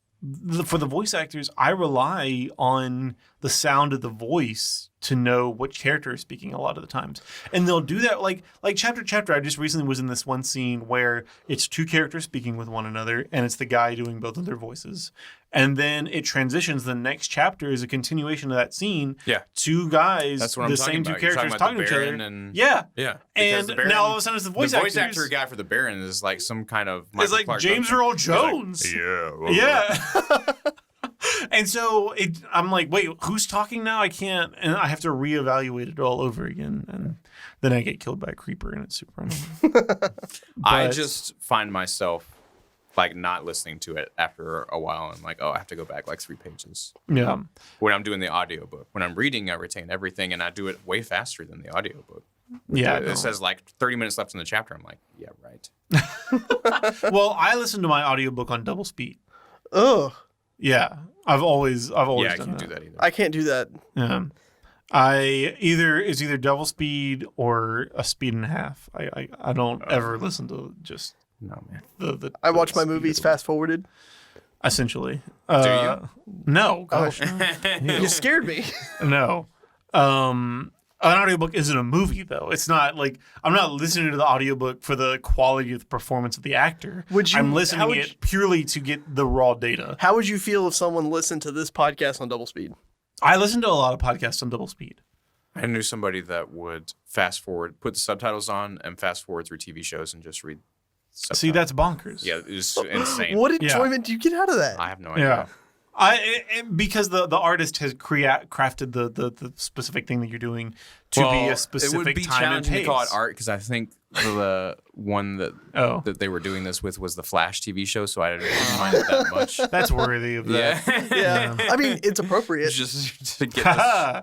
for the voice actors, I rely on the sound of the voice to know which character is speaking a lot of the times. And they'll do that like chapter. I just recently was in this one scene where it's 2 characters speaking with one another, and it's the guy doing both of their voices. And then it transitions. The next chapter is a continuation of that scene. Yeah. 2 guys, that's what the I'm same 2 about. characters talking to each other. Yeah. And Baron, now all of a sudden it's the voice actors. The voice actor guy for the Baron is like some kind of It's like Clark James Earl Jones. Like, yeah. And so I'm like, wait, who's talking now? I can't, and I have to reevaluate it all over again, and then I get killed by a creeper, and it's super annoying. I just find myself like not listening to it after a while, and like, I have to go back like 3 pages. Yeah. When I'm doing the audiobook, when I'm reading, I retain everything, and I do it way faster than the audiobook. Yeah. It says like 30 minutes left in the chapter. I'm like, yeah, right. Well, I listen to my audiobook on double speed. Ugh. Yeah, I've always I done can't do that either. I can't do that. Yeah, it's either double speed or a speed and a half. I don't ever listen to just no man. I watch my movies fast forwarded. Essentially, do you? No, gosh, You scared me. No. An audiobook isn't a movie, though. It's not like I'm not listening to the audiobook for the quality of the performance of the actor. I'm listening to it purely to get the raw data. How would you feel if someone listened to this podcast on double speed? I listen to a lot of podcasts on double speed. I knew somebody that would fast forward, put the subtitles on, and fast forward through TV shows and just read subtitles. See, that's bonkers. Yeah, it's insane. What enjoyment do you get out of that? I have no idea. Because the artist has crafted the specific thing that you're doing to be a specific it would be time and challenging pace. to call it art because I think the one that they were doing this with was the Flash TV show, so I didn't mind it that much. That's worthy of that. Yeah. I mean, it's appropriate. Just to get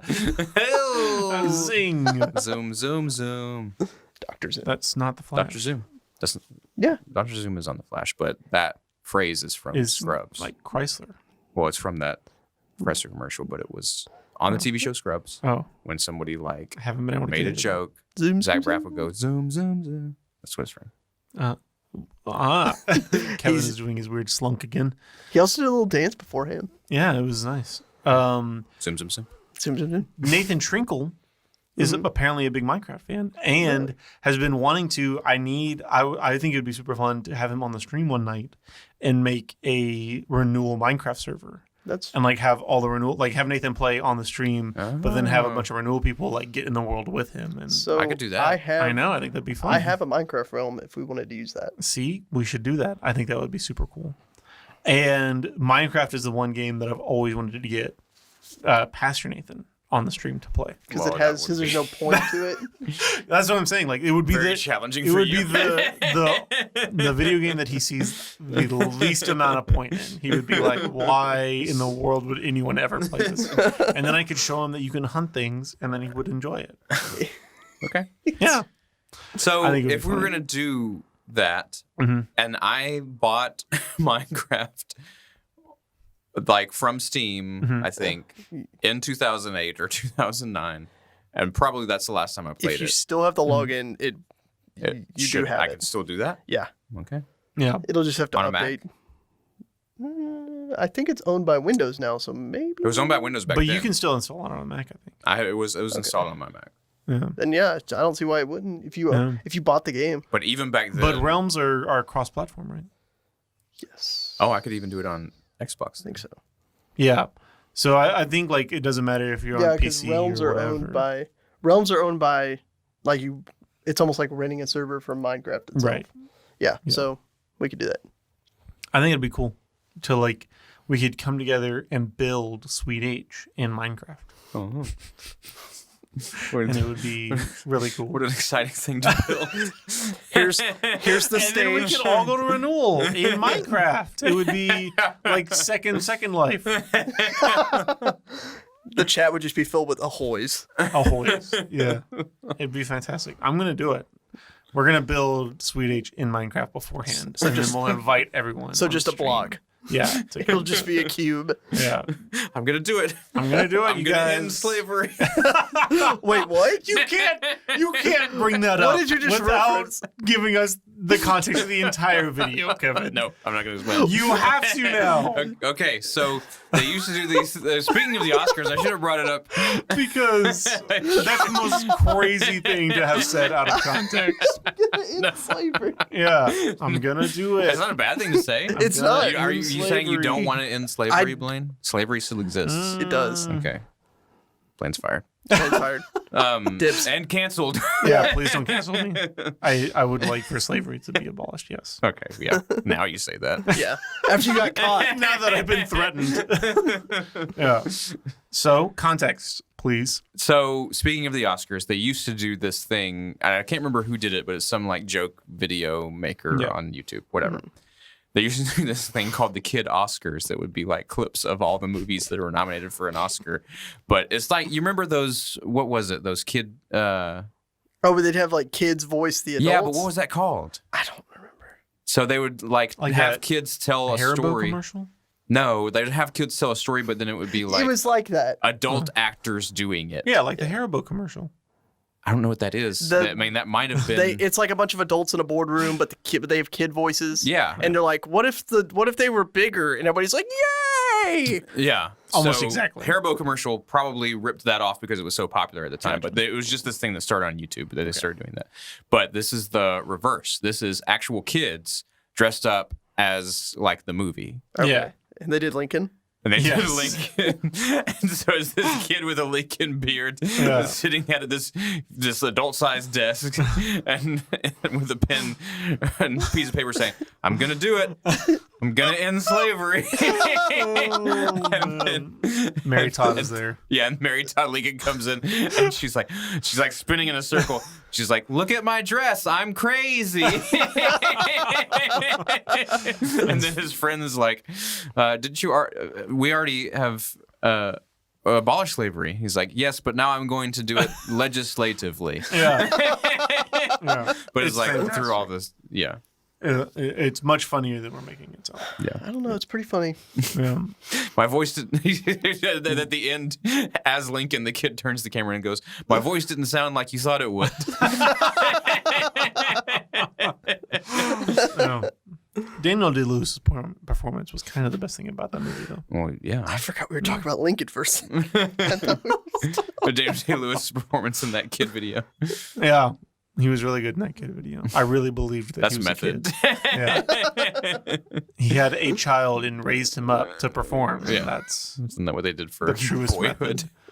this. Zing. Zoom. Dr. Zoom. That's not the Flash. Dr. Zoom. Dr. Zoom is on the Flash, but that phrase is from Scrubs. Like Chrysler. Well, it's from that Chrysler commercial, but it was on the TV show Scrubs. Oh. When somebody haven't been able to made a joke, Zach Braff would go, zoom, zoom, zoom. That's what it's from. Kevin is doing his weird slunk again. He also did a little dance beforehand. Yeah, it was nice. Zoom, zoom, zoom. Zoom, zoom, zoom. Nathan Trinkle is apparently a big Minecraft fan and has been wanting to. I think it would be super fun to have him on the stream one night and make a Renewal Minecraft server. And like have all the Renewal, like have Nathan play on the stream, but then have a bunch of Renewal people like get in the world with him. And so I could do that. I know. I think that'd be fun. I have a Minecraft realm if we wanted to use that. See, we should do that. I think that would be super cool. And Minecraft is the one game that I've always wanted to get Pastor Nathan on the stream to play because there's no point to it. That's what I'm saying. Like it would be very challenging. It would be the video game that he sees the least amount of point in. He would be like, "Why in the world would anyone ever play this?" And then I could show him that you can hunt things, and then he would enjoy it. Okay. Yeah. So if we were gonna do that, and I bought Minecraft. Like from Steam, I think, in 2008 or 2009, and probably that's the last time I played it. If you still have the login, you do have it. I can still do that? Yeah. Okay. Yeah. It'll just have to on update. I think it's owned by Windows now, so maybe. It was owned by Windows back then. But you can still install it on a Mac, I think. It was installed on my Mac. Yeah. Then I don't see why it wouldn't if you bought the game. But even back then. But Realms are cross-platform, right? Yes. Oh, I could even do it on Xbox. I think so. Yeah. So I think like it doesn't matter if you're on PC Realms or whatever. Realms are owned by like you. It's almost like renting a server from Minecraft itself. Right. Yeah. So we could do that. I think it'd be cool to like we could come together and build Sweet H in Minecraft. Oh. And it would be really cool. What an exciting thing to build. Here's the stage. Then we could all go to Renewal in Minecraft. It would be like Second Life. The chat would just be filled with ahoys. Ahoys. Yeah. It'd be fantastic. I'm going to do it. We're going to build Sweet H in Minecraft beforehand. So then we'll invite everyone. So just a block. Yeah. It'll just be a cube. Yeah. I'm going to do it. I'm going to do it, I'm you gonna guys. end slavery. Wait, what? You can't bring that up What did you just without reference? Giving us the context of the entire video, Kevin. No, I'm not going to explain. You have to now. Okay, so they used to do these. Speaking of the Oscars, I should have brought it up. Because that's the most crazy thing to have said out of context. Slavery. Yeah, I'm going to do it. It's not a bad thing to say. It's not. Are you saying you don't want to end slavery, Blaine? Slavery still exists. It does. Okay. Blaine's fired. Blaine fired. Dips. And canceled. Yeah, please don't cancel me. I would like for slavery to be abolished, yes. Okay, yeah. Now you say that. Yeah. After you got caught. Now that I've been threatened. Yeah. So, context, please. So, speaking of the Oscars, they used to do this thing, and I can't remember who did it, but it's some like joke video maker on YouTube, whatever. Mm-hmm. They used to do this thing called the Kid Oscars that would be like clips of all the movies that were nominated for an Oscar. But it's like, you remember those, what was it? Those kid... Oh, but they'd have like kids voice the adults? Yeah, but what was that called? I don't remember. So they would like have kids tell a Hbo story. Commercial? No, they'd have kids tell a story, but then it would be like... It was like that. Adult actors doing it. Yeah, like the Hbo commercial. I don't know what that is. I mean, that might have been. It's like a bunch of adults in a boardroom, but they have kid voices. Yeah, and they're like, "What if they were bigger?" And everybody's like, "Yay!" Yeah, almost exactly. Hbo commercial probably ripped that off because it was so popular at the time. But it was just this thing that started on YouTube that they started doing that. But this is the reverse. This is actual kids dressed up as like the movie. Okay. Yeah, and they did Lincoln. And they did Lincoln. And so it's this kid with a Lincoln beard sitting at this adult-sized desk and with a pen and a piece of paper saying, "I'm going to do it. I'm going to end slavery." And then Mary Todd is there. Yeah, and Mary Todd Lincoln comes in and she's like spinning in a circle. She's like, "Look at my dress. I'm crazy." And then his friend is like, "Didn't you... we already have abolished slavery." He's like, "Yes, but now I'm going to do it legislatively." Yeah. But it's like fantastic. through all this, yeah. It's much funnier than we're making it sound. Yeah. I don't know. It's pretty funny. Yeah. My voice didn't, at the end, as Lincoln, the kid turns the camera and goes, my voice didn't sound like you thought it would. Daniel Day-Lewis's performance was kind of the best thing about that movie, though. Well, yeah. I forgot we were talking about Lincoln first. But James Day-Lewis's performance in that kid video. Yeah. He was really good in that kid video. I really believed that That's he was method. a kid. Yeah. He had a child and raised him up to perform. Yeah. That's Isn't that what they did for the truest Boyhood?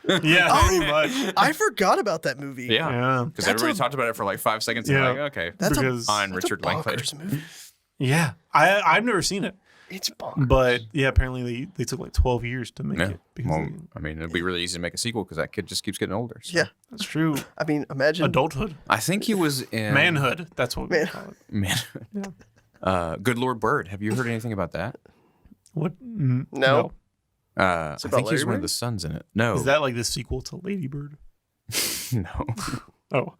method. Yeah, pretty much. I forgot about that movie. Yeah. Yeah. Because everybody talked about it for like 5 seconds. Yeah. And like, okay. That's Because- Fine, that's Richard a Linklater. bonkers movie. Yeah. I've never seen it. It's bonkers. But yeah, apparently they took like 12 years to make Yeah. it. Because Well, I mean, it'd be really easy to make a sequel because that kid just keeps getting older. So. Yeah. that's true. I mean, imagine. Adulthood. I think he was in Manhood. That's what we Man. call it. Manhood. Yeah. Good Lord Bird. Have you heard anything about that? What? No. I about think he's Larry one of Bird? the sons in it. No. Is that like the sequel to Lady Bird? No. Oh.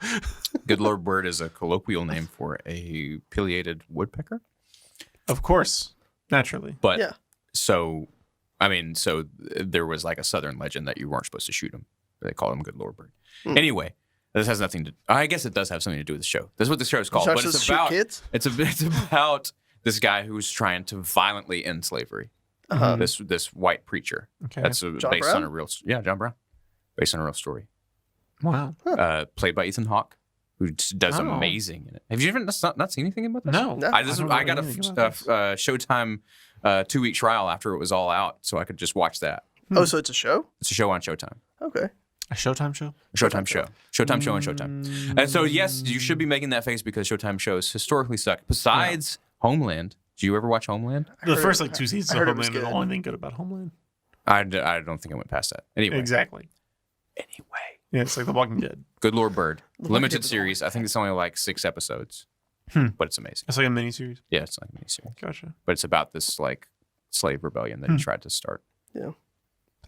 Good Lord Bird is a colloquial name for a pileated woodpecker. Of course. Naturally. But Yeah. so there was like a Southern legend that you weren't supposed to shoot him. They called him Good Lord Bird. Anyway, this has nothing to. I guess it does have something to do with the show. That's what the show is called. You're But supposed it's to shoot about kids? it's about this guy who's trying to violently end slavery. Uh-huh. This white preacher. Okay. That's John based Brown? on a real. Yeah, John Brown. Based on a real story. Wow. Played by Ethan Hawke, who does Oh. amazing in it. Have you ever not seen anything about that? No. No. I don't know got a anything about this. Showtime 2-week trial after it was all out, so I could just watch that. Oh, so it's a show? It's a show on Showtime. Okay. A Showtime show? Showtime show on Showtime. And so yes, you should be making that face because Showtime shows historically suck. Besides Homeland, did you ever watch Homeland? The heard- first like 2 seasons I of heard it was Homeland are the good. only thing good about Homeland. I don't think I went past that. Anyway, Exactly. Yeah, it's like The Walking Dead. Good Lord Bird, Walking limited Dead was series. I think it's only like 6 episodes, but it's amazing. It's like a miniseries. Yeah, it's like a miniseries, Gotcha. but it's about this like slave rebellion that he tried to start. That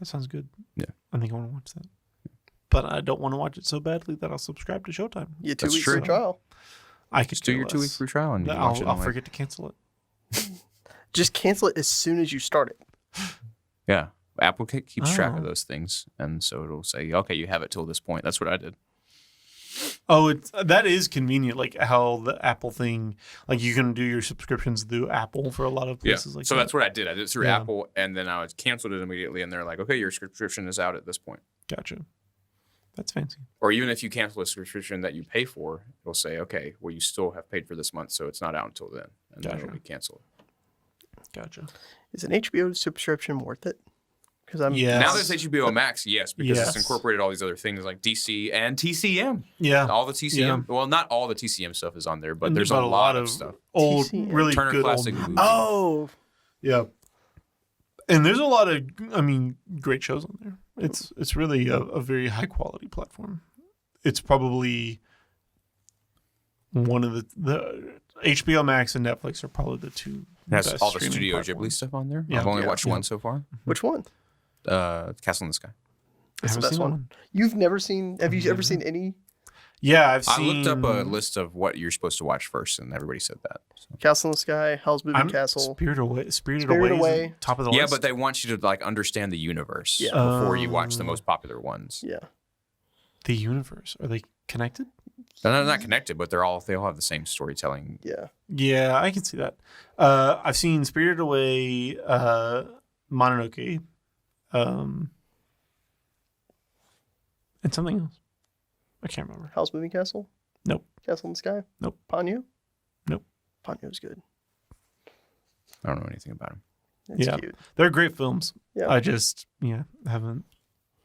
sounds good. Yeah. I think I want to watch that. But I don't want to watch it so badly that I'll subscribe to Showtime. You 2 That's weeks true. free trial. I could Just do your 2-week free trial and you can watch it I'll online. forget to cancel it. Just cancel it as soon as you start it. Yeah. Apple keeps track Oh. of those things, and so it'll say, "Okay, you have it till this point." That's what I did. Oh, that is convenient. Like how the Apple thing, like you can do your subscriptions through Apple for a lot of places. Like so that. that's what I did. I did it through Yeah. Apple, and then I canceled it immediately. And they're like, "Okay, your subscription is out at this point." Gotcha. That's fancy. Or even if you cancel a subscription that you pay for, it'll say, "Okay, well, you still have paid for this month, so it's not out until then," and then Gotcha. it'll be canceled. Gotcha. Is an HBO subscription worth it? Because I'm Yeah. Now there's HBO Max, yes, because Yes. it's incorporated all these other things like DC and TCM. Yeah. All the TCM. Well, not all the TCM stuff is on there, but there's But a lot of stuff. old, TCM. really Turner good Classic old. Movies. Oh, Yeah. And there's a lot of, great shows on there. It's really a very high quality platform. It's probably one of the HBO Max and Netflix are probably the two. It has best all the streaming Studio platforms. Ghibli stuff on there. Yeah. I've only Yeah. watched one so far. which one? Castle in the Sky. I That's haven't the best seen that one. one. You've never seen? Have you ever seen any Yeah, I've I seen. looked up a list of what you're supposed to watch first, and everybody said that. So. Castle in the Sky, Hell's Moving Castle? Spirited Away. Spirited Away. Away. Is top of the Yeah, list. but they want you to like understand the universe Yeah. before you watch the most popular ones. Yeah. The universe, are they connected? They're not connected, but they all have the same storytelling. Yeah. Yeah, I can see that. I've seen Spirited Away, Mononoke, and something else. I can't remember. Hell's Moving Castle? Nope. Castle in the Sky? Nope. Ponyo? Nope. Ponyo's good. I don't know anything about them. It's Yeah. cute. They're great films. Yeah. I just haven't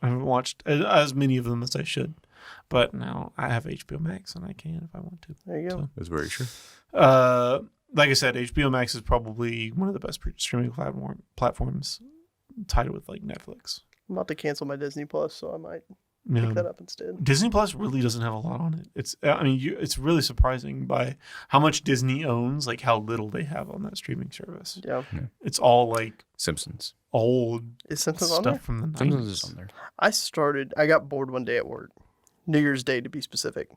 watched as many of them as I should. But now I have HBO Max and I can if I want to. There you go. So, That's very true. like I said, HBO Max is probably one of the best streaming platforms, tied with like Netflix. I'm about to cancel my Disney Plus, so I might Yeah. pick that up instead. Disney Plus really doesn't have a lot on it. It's really surprising by how much Disney owns, like how little they have on that streaming service. Yeah. It's all like Simpsons. old Is Simpsons stuff on there? from the Simpsons 90s. is on there. I got bored one day at work, New Year's Day to be specific.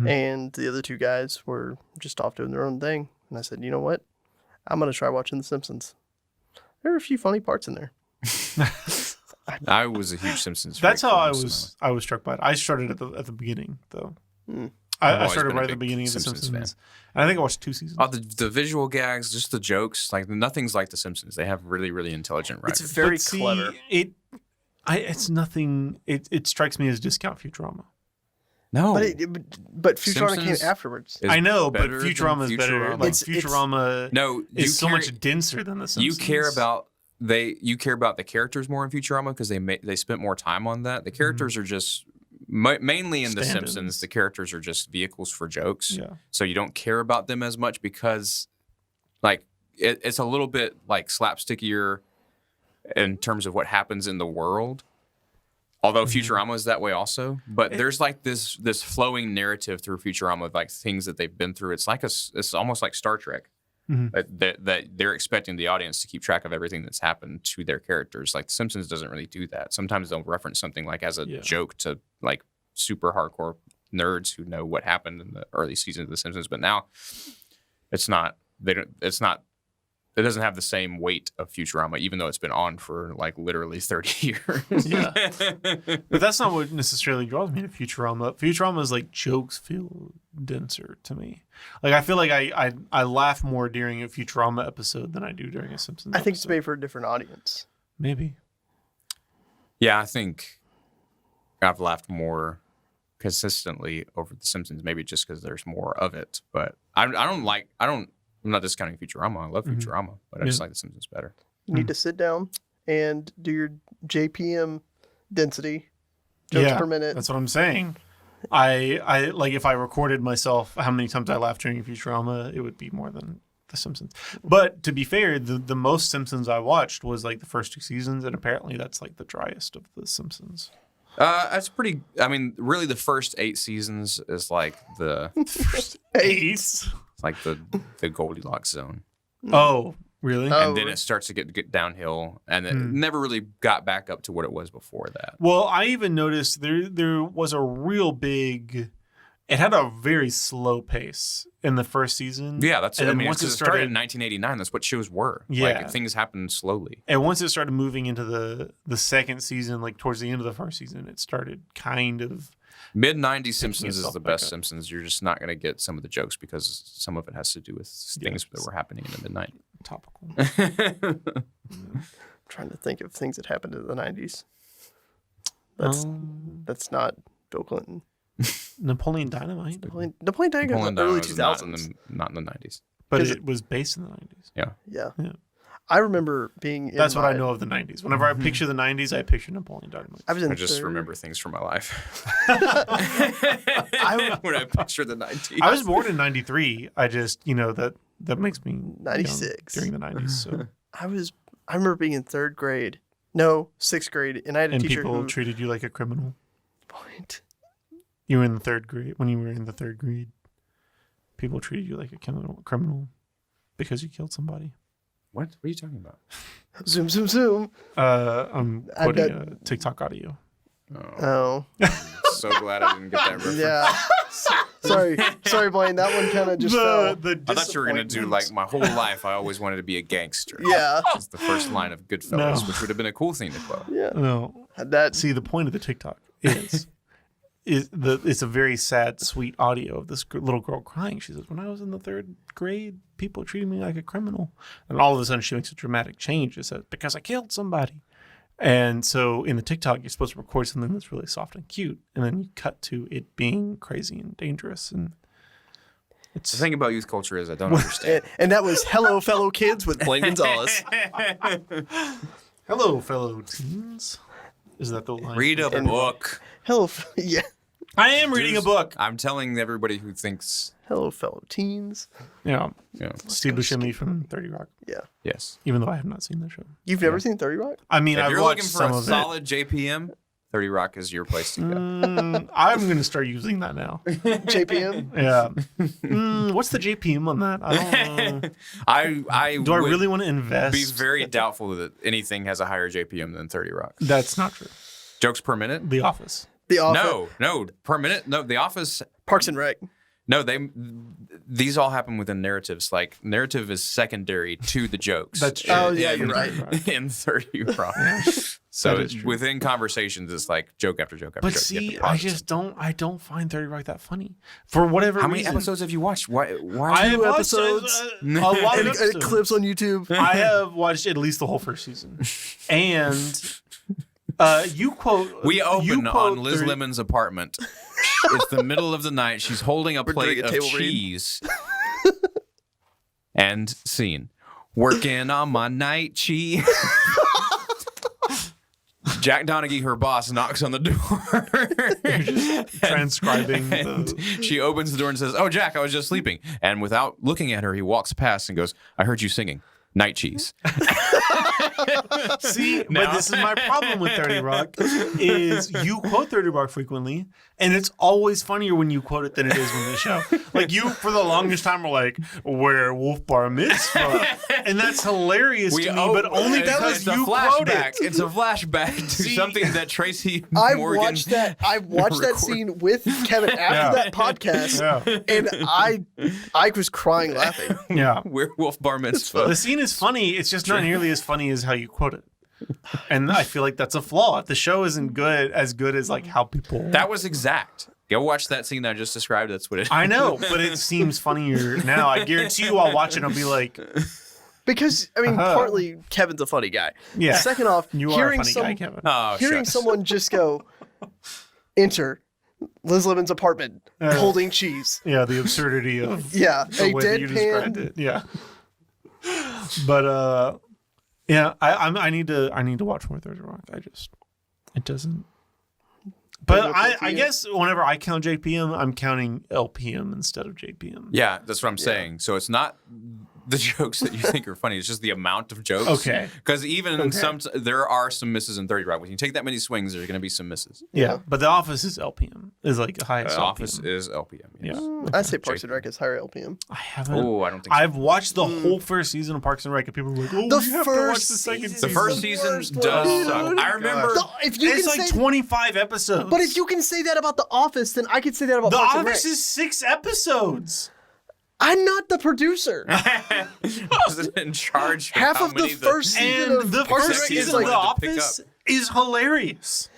and the other two guys were just off doing their own thing. And I said, you know what? I'm going to try watching The Simpsons. There are a few funny parts in there. I was a huge Simpsons fan. That's how I was struck by it. I started at the beginning, though. I started right at the beginning of The Simpsons. And I think I watched 2 seasons. Oh, the visual gags, just the jokes. Like, nothing's like The Simpsons. They have really, really intelligent writers. It's very clever. It's nothing. It strikes me as discount Futurama. No. But Futurama came afterwards. I know, but Futurama is better. Like, Futurama is so much denser than The Simpsons. You care about the characters more in Futurama because they spent more time on that. The characters are just mainly in The Simpsons. The characters are just vehicles for jokes. Yeah. So you don't care about them as much because, like, it's a little bit like slapstickier in terms of what happens in the world. Although Futurama is that way also, but there's like this flowing narrative through Futurama of like things that they've been through. It's almost like Star Trek. That they're expecting the audience to keep track of everything that's happened to their characters. Like The Simpsons doesn't really do that. Sometimes they'll reference something like as a joke to like super hardcore nerds who know what happened in the early seasons of The Simpsons. But now it's not. It doesn't have the same weight of Futurama, even though it's been on for like literally 30 years. Yeah. But that's not what necessarily draws me to Futurama. Futurama's like jokes feel denser to me. Like I feel like I laugh more during a Futurama episode than I do during a Simpsons I think episode. it's made for a different audience. Maybe. Yeah, I think I've laughed more consistently over The Simpsons, maybe just because there's more of it. But I'm not discounting Futurama. I love Futurama, but I just like The Simpsons better. You need to sit down and do your JPM density, jokes per minute. That's what I'm saying. I like if I recorded myself how many times I laughed during Futurama, it would be more than The Simpsons. But to be fair, the most Simpsons I watched was like the first 2 seasons, and apparently that's like the driest of The Simpsons. That's pretty. I mean, really, the first 8 seasons is like the first 8. Like the Goldilocks zone. Oh, really? And then it starts to get downhill, and it never really got back up to what it was before that. Well, I even noticed there was a real big. It had a very slow pace in the first season. Yeah, that's. And I mean, once it started in 1989. That's what shows were. Yeah, like things happened slowly. And once it started moving into the second season, like towards the end of the first season, it started kind of. Mid-90s Simpsons is the best Simpsons. You're just not going to get some of the jokes because some of it has to do with things that were happening in the mid-90s. Topical. I'm trying to think of things that happened in the 90s. That's not Bill Clinton. Napoleon Dynamite. Napoleon Dynamite in the early 2000s. Not in the 90s. But it was based in the 90s. Yeah. I remember being in That's what I know of the 90s. Whenever I picture the 90s, I picture Napoleon Dynamite. I just remember things from my life. When I picture the 90s. I was born in 93. I just, that makes me 96 during the 90s. So I remember being in 3rd grade. No, 6th grade, and I had a teacher people who treated you like a criminal. Point. You were in the 3rd grade. When you were in the 3rd grade, people treated you like a criminal because you killed somebody. What are you talking about? Zoom, zoom, zoom. I'm quoting a TikTok audio. Oh. So glad I didn't get that reference. Yeah. Sorry, Blaine. That one kind of just fell. I thought you were going to do like my whole life. I always wanted to be a gangster. Yeah. That's the first line of Goodfellas, which would have been a cool thing to quote. Yeah. No. See, the point of the TikTok is it's a very sad, sweet audio of this little girl crying. She says, when I was in the 3rd grade, people treated me like a criminal. And all of a sudden she makes a dramatic change. It says, because I killed somebody. And so in the TikTok, you're supposed to record something that's really soft and cute. And then you cut to it being crazy and dangerous. And the thing about youth culture is I don't understand. And that was Hello, Fellow Kids with Blaine Gonzalez. Hello, fellow teens. Is that the line? Read a book. Hello, yeah. I am reading a book. I'm telling everybody who thinks. Hello, fellow teens. Yeah. Steve Buscemi from 30 Rock. Yeah. Yes. Even though I have not seen the show. You've never seen 30 Rock? I mean, if I've you're watched looking for some a of solid JPM, 30 Rock is your place to go. I'm going to start using that now. JPM? Yeah. What's the JPM on that? I don't know. Do I really want to invest? Be very doubtful that anything has a higher JPM than 30 Rock. That's not true. Jokes per minute? The Office. The Office. No, per minute. No, The Office Parks and Rec. No, these all happen within narratives. Like, narrative is secondary to the jokes. That's true. Oh, yeah, you're right. In 30 Rock. So within conversations, it's like joke after joke after joke. But see, I don't find 30 Rock that funny. For whatever reason. How many episodes have you watched? Why I have watched episodes? a lot of episodes. And clips on YouTube. I have watched at least the whole first season. And you quote... We open on Liz Lemon's apartment. It's the middle of the night. She's holding a plate of cheese. And scene. Working on my night cheese. Jack Donaghy, her boss, knocks on the door. You're just transcribing. She opens the door and says, "Oh, Jack, I was just sleeping." And without looking at her, he walks past and goes, "I heard you singing. Night cheese." See, but this is my problem with 30 Rock, is you quote 30 Rock frequently, and it's always funnier when you quote it than it is when the show. Like, you, for the longest time, were like, werewolf bar mitzvah. And that's hilarious to me, but only because you quote it. It's a flashback to something that Tracy Morgan I watched that scene with Kevin after that podcast, and I was crying laughing. Yeah. Werewolf bar mitzvah. The scene is funny. It's just not nearly as funny as how you quote it. And I feel like that's a flaw. The show isn't as good as like how people... That was exact. Go watch that scene that I just described. That's what it is. I know, but it seems funnier now. I guarantee you I'll watch it and I'll be like... Because, I mean, partly Kevin's a funny guy. Yeah. Second off, you are a funny guy, Kevin. Hearing someone just go, enter Liz Lemon's apartment, holding cheese. Yeah, the absurdity of a the way that you described it. Yeah. But yeah, I need to watch more 30 Rock. It doesn't. But I guess whenever I count JPM, I'm counting LPM instead of JPM. Yeah, that's what I'm saying. So it's not the jokes that you think are funny. It's just the amount of jokes. Okay. Because even there are some misses in 30 Rock. When you take that many swings, there's going to be some misses. Yeah, but The Office is LPM. Is like the highest. The Office is LPM. Yes. Yeah. I'd say Parks and Rec is higher LPM. I haven't. Oh, I don't think so. I've watched the whole first season of Parks and Rec, and people were like, "Oh, you have to watch the second season." The first season does suck. I remember. It's like 25 episodes. But if you can say that about The Office, then I could say that about The Parks and Rec. Office is 6 episodes. I'm not the producer. I wasn't in charge. Half of the first season of the Parks and first Rec season is of like The Office is hilarious.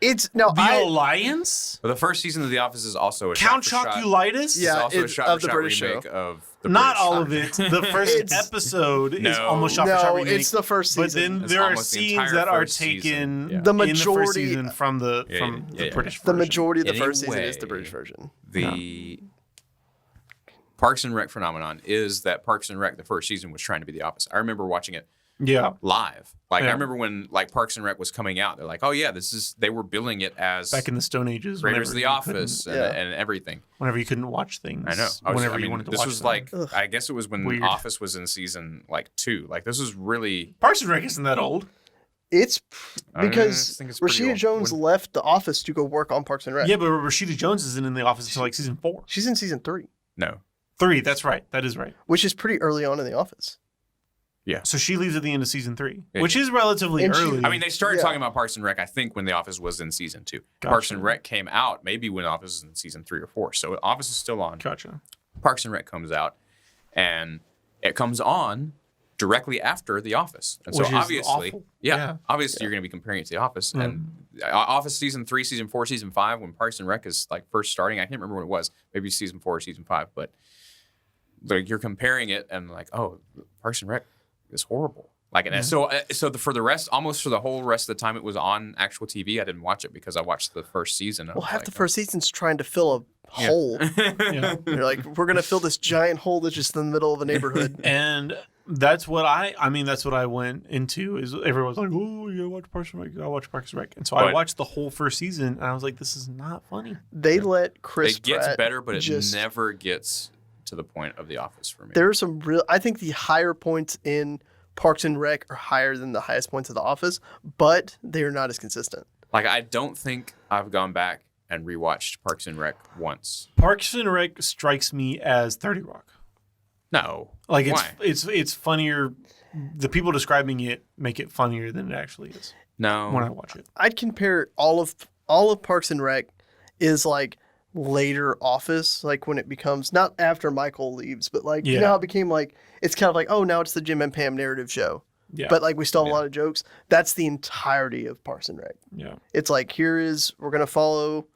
It's no The Alliance. Well, the first season of The Office is also a Count shot-for-shot. Chocolitis. Yeah, also a of the shot-for-shot British remake show. of the Not British all of it. The first episode is almost shot for shot remake. it's the first season. But then It's there are almost the scenes entire that are first season. taken Yeah. The in the first majority- season from the British The version. majority of the first season Anyway, is the British version. The Parks and Rec phenomenon is that Parks and Rec, the first season, was trying to be The Office. I remember watching it live. Like, I remember when like Parks and Rec was coming out, they're like, oh yeah, they were billing it as back in the Stone Ages. Raiders of the Office and everything. Whenever you couldn't watch things. I know. Whenever you wanted to watch this was them. like, I guess it was when Office was in season like 2. Like, this was really... Parks and Rec isn't that old. It's because think it's pretty Rashida old. Jones left The Office to go work on Parks and Rec. Yeah, but Rashida Jones isn't in The Office until like season 4. She's in season 3, No. 3, that's right. That is right. which is pretty early on in The Office. Yeah. So she leaves at the end of season 3, Yeah. which is relatively And she- early. I mean, they started talking about Parks and Rec, I think, when The Office was in season 2. Gotcha. Parks and Rec came out maybe when Office was in season 3 or 4. So Office is still on. Gotcha. Parks and Rec comes out, and it comes on directly after The Office. And Which so is obviously, awful. obviously you're going to be comparing it to The Office. And Office season 3, season 4, season 5, when Parks and Rec is like first starting, I can't remember when it was, maybe season 4 or season 5, but like you're comparing it and like, oh, Parks and Rec is horrible. Like, and so for the rest, almost for the whole rest of the time it was on actual TV, I didn't watch it because I watched the first season. Well, half the first season's trying to fill a hole. Yeah. You're like, we're going to fill this giant hole that's just in the middle of a neighborhood. And that's what that's what I went into, is everyone's like, oh, you gotta watch Parks and Rec. I watch Parks and Rec. And so I watched the whole first season and I was like, this is not funny. They let Chris It gets Pratt better, but it never gets to the point of The Office for me. There are some I think the higher points in Parks and Rec are higher than the highest points of The Office, but they are not as consistent. Like, I don't think I've gone back and rewatched Parks and Rec once. Parks and Rec strikes me as 30 Rock. No. Like, Why? it's funnier. The people describing it make it funnier than it actually is. No. When I watch it. I'd compare all of Parks and Rec is like later office, like when it becomes not after Michael leaves, but like you know how it became like it's kind of like, oh, now it's the Jim and Pam narrative show. Yeah. But like we still have a lot of jokes. That's the entirety of Parks and Rec. Yeah. It's like we're gonna follow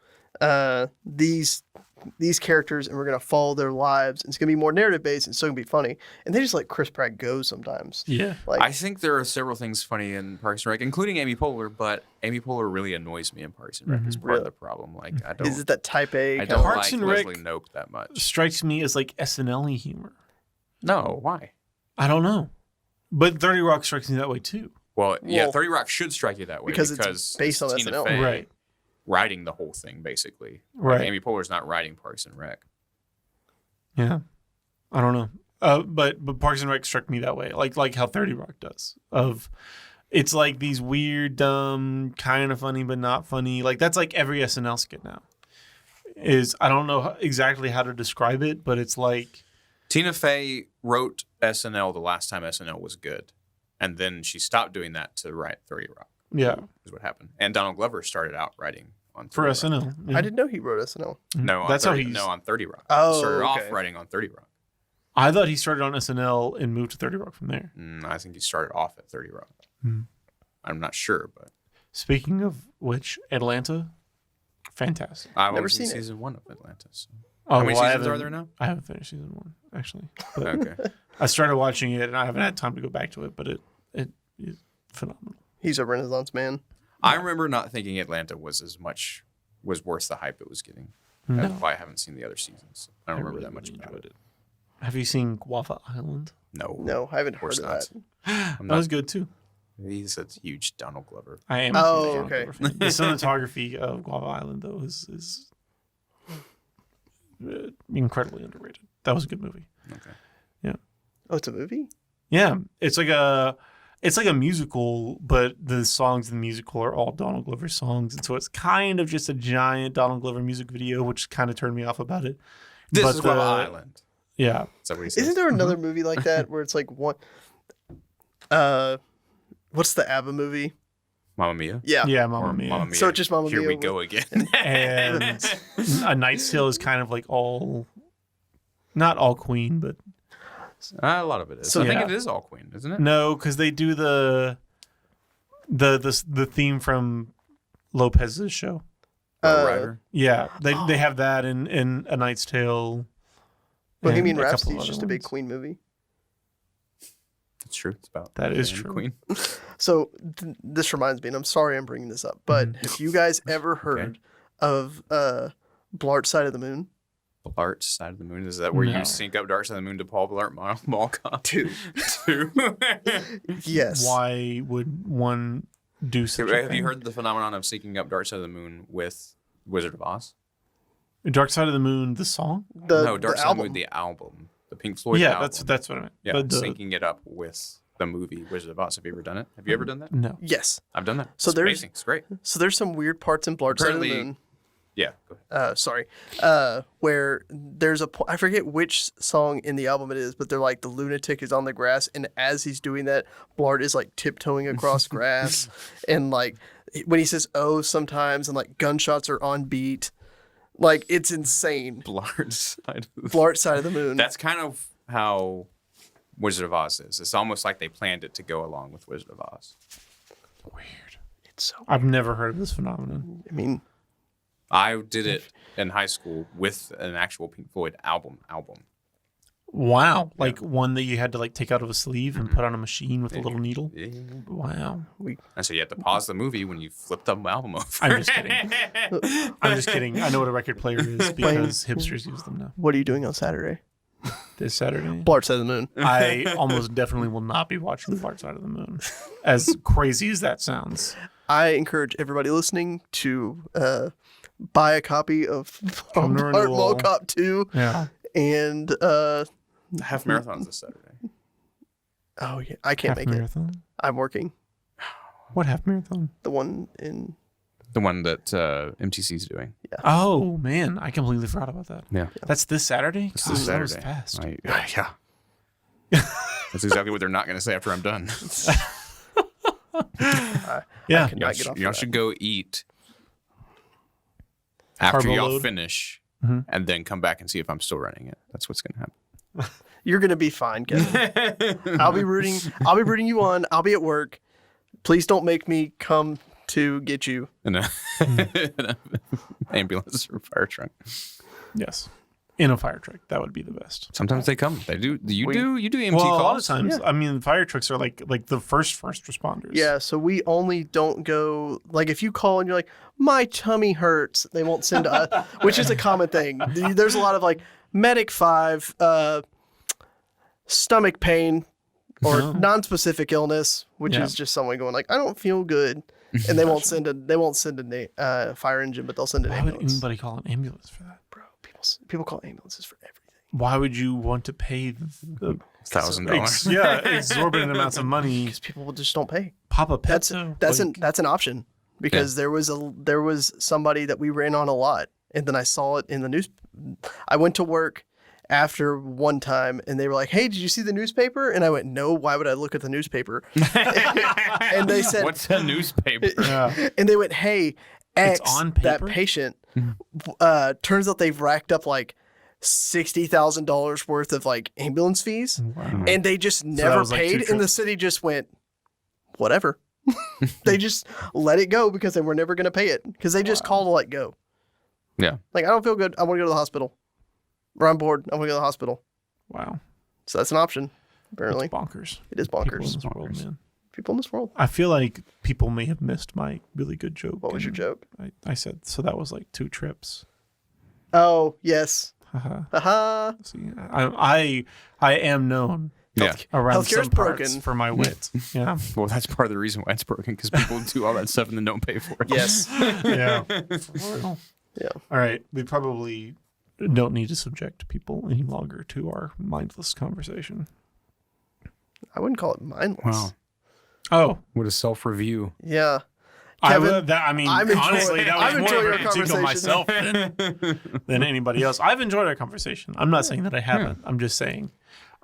these characters and we're gonna follow their lives. And it's gonna be more narrative based and it's still gonna be funny. And they just let Chris Pratt go sometimes. Yeah. Like I think there are several things funny in Parks and Rec, including Amy Poehler, but Amy Poehler really annoys me in Parks and Rec. Is part of the problem. Like I don't. Is it that type A? I don't Parks like and Rec Leslie Knope that much. Strikes me as like SNL-y humor. No, why? I don't know. But 30 Rock strikes me that way too. Well, 30 Rock should strike you that way because it's based on Tina SNL. Fey Right. writing the whole thing, basically. Right. Like, Amy Poehler's not writing Parks and Rec. Yeah. I don't know. But Parks and Rec struck me that way. Like how 30 Rock does. It's like these weird, dumb, kind of funny, but not funny. Like that's like every SNL skit now. I don't know exactly how to describe it, but it's like Tina Fey wrote SNL the last time SNL was good. And then she stopped doing that to write 30 Rock. Yeah. Is what happened. And Donald Glover started out writing on 30 for Rock. SNL. Yeah. I didn't know he wrote SNL. No, That's how he's... No, on 30 Rock. Oh, he started okay. off writing on 30 Rock. I thought he started on SNL and moved to 30 Rock from there. I think he started off at 30 Rock. I'm not sure, but... Speaking of which, Atlanta, fantastic. I've Never only seen seen it. season 1 of Atlanta. So. Oh, How many well, seasons are there now? I haven't finished season 1, actually. But Okay. I started watching it, and I haven't had time to go back to it, but it is phenomenal. He's a Renaissance man. I remember not thinking Atlanta was worth the hype it was getting. No. That's why I haven't seen the other seasons. I don't remember really, that much really about enjoyed it. Have you seen Guava Island? No, I haven't heard course of not. that. I'm That not. was good, too. He's a huge Donald Glover. I am. Oh, a huge okay. Donald Glover fan. The cinematography of Guava Island, though, is incredibly underrated. That was a good movie. Okay. Yeah. Oh, it's a movie? Yeah, it's like a musical, but the songs in the musical are all Donald Glover songs, and so it's kind of just a giant Donald Glover music video, which kind of turned me off about it. This But is Guava Island. Yeah, Is that what he says? Isn't there another movie like that where it's like one? What's the ABBA movie? Mamma Mia? Yeah. yeah, Or Mamma Mia. Mamma Mia. So just Mamma Here Mia we with- go again. And A Knight's Tale is kind of like all, not all Queen, but A lot of it is. So I think yeah. it is all Queen, isn't it? no, because they do the theme from Lopez's show. Low Rider. Yeah, they have that in A Knight's Tale. Bohemian and a couple Rhapsody is other just a big ones. Queen movie. It's true. It's about That is Anne true. Queen. So this reminds me, and I'm sorry I'm bringing this up, but have you guys ever heard of Blart's Side of the Moon? Blart Side of the Moon. Is that where No. you sync up Dark Side of the Moon to Paul Blart Mall Cop? Two. Two. Yes. Why would one do such a Have thing? you heard the phenomenon of syncing up Dark Side of the Moon with Wizard of Oz? Dark Side of the Moon, the song? No, Dark the Side of the album. Moon, the album. The Pink Floyd Yeah, album. that's what I meant. Yeah, But syncing it up with the movie Wizard of Oz. Have you ever done it? Have you ever done that? No. Yes. I've done that. So It's there's- amazing. It's great. So there's some weird parts in Blart's Side of the Apparently- Moon. Yeah, go ahead. Sorry. Where there's I forget which song in the album it is, but they're like the lunatic is on the grass, and as he's doing that, Blart is like tiptoeing across grass, and like when he says "oh" sometimes, and like gunshots are on beat, like it's insane. Blart's Side of the Blart's Side of the Moon. That's kind of how Wizard of Oz is. It's almost like they planned it to go along with Wizard of Oz. Weird. It's so. I've never heard of this phenomenon. I mean, I did it in high school with an actual Pink Floyd album. Wow. Like one that you had to like take out of a sleeve and put on a machine with a little needle? Yeah. Wow. And so you had to pause the movie when you flipped the album over. I'm just kidding. I'm just kidding. I know what a record player is because hipsters use them now. what are you doing on Saturday? This Saturday. Blart's Side of the Moon. I almost definitely will not be watching The Dark Side of the Moon. As crazy as that sounds. I encourage everybody listening to buy a copy of Come to Blart Renewal. Mall Cop 2 Yeah. and Half marathons this Saturday. oh yeah, I can't Half make it. marathon? I'm working. What half marathon? The one in The one that MTC's doing. Oh, man. I completely forgot about that. Yeah. That's this Saturday? This God, is that was Saturday. fast. Yeah. That's exactly what they're not going to say after I'm done. Yeah. cannot get off Y'all of should go eat after Carbo y'all load. finish and then come back and see if I'm still running it. That's what's going to happen. You're going to be fine, Kevin. I'll be rooting you on. I'll be at work. Please don't make me come to get you. In an ambulance or fire truck. Yes. In a fire truck. That would be the best. Sometimes they come. They do. You do EMT calls? A lot of times. Yeah. I mean, fire trucks are like the first responders. Yeah, so we only don't go, like if you call and you're like, my tummy hurts, they won't send us, which is a common thing. There's a lot of like Medic 5, stomach pain, or non-specific illness, which is just someone going like, I don't feel good. And they won't send a fire engine, but they'll send an ambulance. Why would anybody call an ambulance for that? Bro, people call ambulances for everything. Why would you want to pay the $1,000? Yeah, exorbitant amounts of money. Because people just don't pay. Papa Pet. That's an option. Because there was somebody that we ran on a lot, and then I saw it in the news. I went to work after one time, and they were like, "Hey, did you see the newspaper?" And I went, "No. Why would I look at the newspaper?" And they said, "What's a newspaper?" And they went, "Hey, X, that patient, turns out they've racked up like $60,000 worth of like ambulance fees, and they just never paid, and the city just went, whatever." They just let it go because they were never going to pay it because they just called to let go. Yeah. Like, I don't feel good. I want to go to the hospital. Or I'm bored. I want to go to the hospital. Wow. So that's an option, apparently. It's bonkers. It is bonkers. People in this world, man. People in this world. I feel like people may have missed my really good joke. What was your joke? I said, so that was like 2 trips. Oh, yes. Haha. See, I am known. Yeah. Around Healthcare's some parts for my wit. Yeah. Well, that's part of the reason why it's broken, because people do all that stuff and then don't pay for it. Yes. Yeah. Yeah. All right. We probably don't need to subject people any longer to our mindless conversation. I wouldn't call it mindless. Wow. Oh. What a self-review. Yeah. Kevin, honestly, that was more of a critique of myself than anybody else. I've enjoyed our conversation. I'm not saying that I haven't. I'm just saying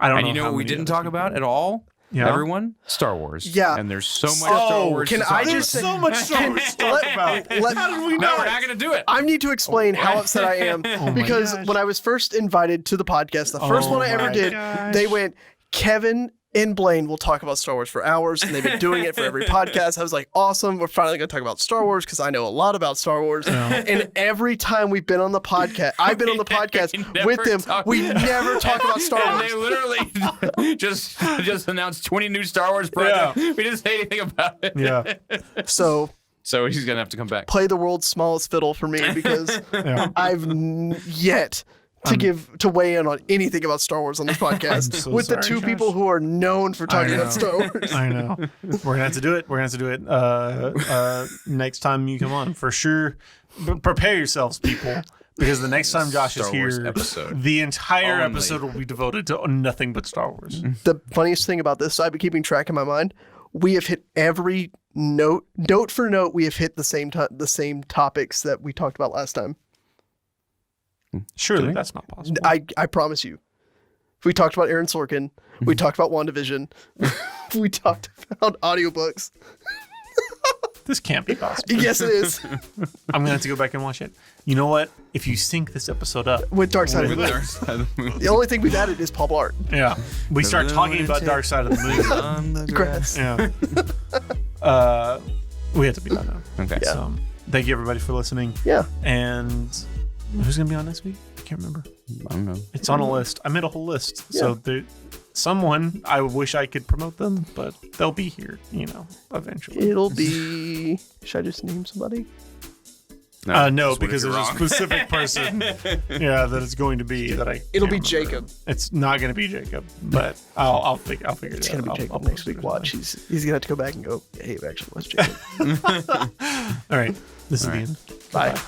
I don't know. And you know what we didn't talk about at all? Yeah. Everyone? Star Wars. Yeah. And there's so much Star Wars. Can I just say so much Star Wars to talk about? How did we No, we're not going to do it. I need to explain how upset I am because when I was first invited to the podcast, the first one I ever did, they went, Kevin and Blaine will talk about Star Wars for hours, and they've been doing it for every podcast. I was like, awesome. We're finally going to talk about Star Wars because I know a lot about Star Wars. Yeah. And every time we've been on the podcast, I've been on the podcast with them, we never talk about Star Wars. They literally just announced 20 new Star Wars projects. Yeah. We didn't say anything about it. Yeah. So he's going to have to come back. Play the world's smallest fiddle for me because I've yet to weigh in on anything about Star Wars on this podcast so with the two people who are known for talking about Star Wars. I know. We're gonna have to do it. We're gonna have to do it next time you come on for sure. Prepare yourselves, people, because the next time Josh is here, the entire episode will be devoted to nothing but Star Wars. The funniest thing about this, so I've been keeping track in my mind. We have hit every note for note. We have hit the same topics that we talked about last time. Surely that's not possible. I promise you. We talked about Aaron Sorkin. We talked about WandaVision. We talked about audiobooks. This can't be possible. Yes, it is. I'm going to have to go back and watch it. You know what? If you sync this episode up with Dark Side of the Moon. The only thing we've added is Paul Blart. Yeah. We start talking about Dark Side of the Moon. On the grass. Yeah. We have to be done now. Okay. Yeah. So, thank you everybody for listening. Yeah. And who's going to be on next week? I can't remember. I don't know. It's on a list. I made a whole list. Yeah. So someone, I wish I could promote them, but they'll be here, eventually. It'll be... Should I just name somebody? No, because there's a specific person that it's going to be that I It'll be remember. Jacob. It's not going to be Jacob, but I'll figure it out. It's going to be Jacob next week. Watch. He's going to have to go back and go, hey, it actually was Jacob. All right. This is the end. Bye.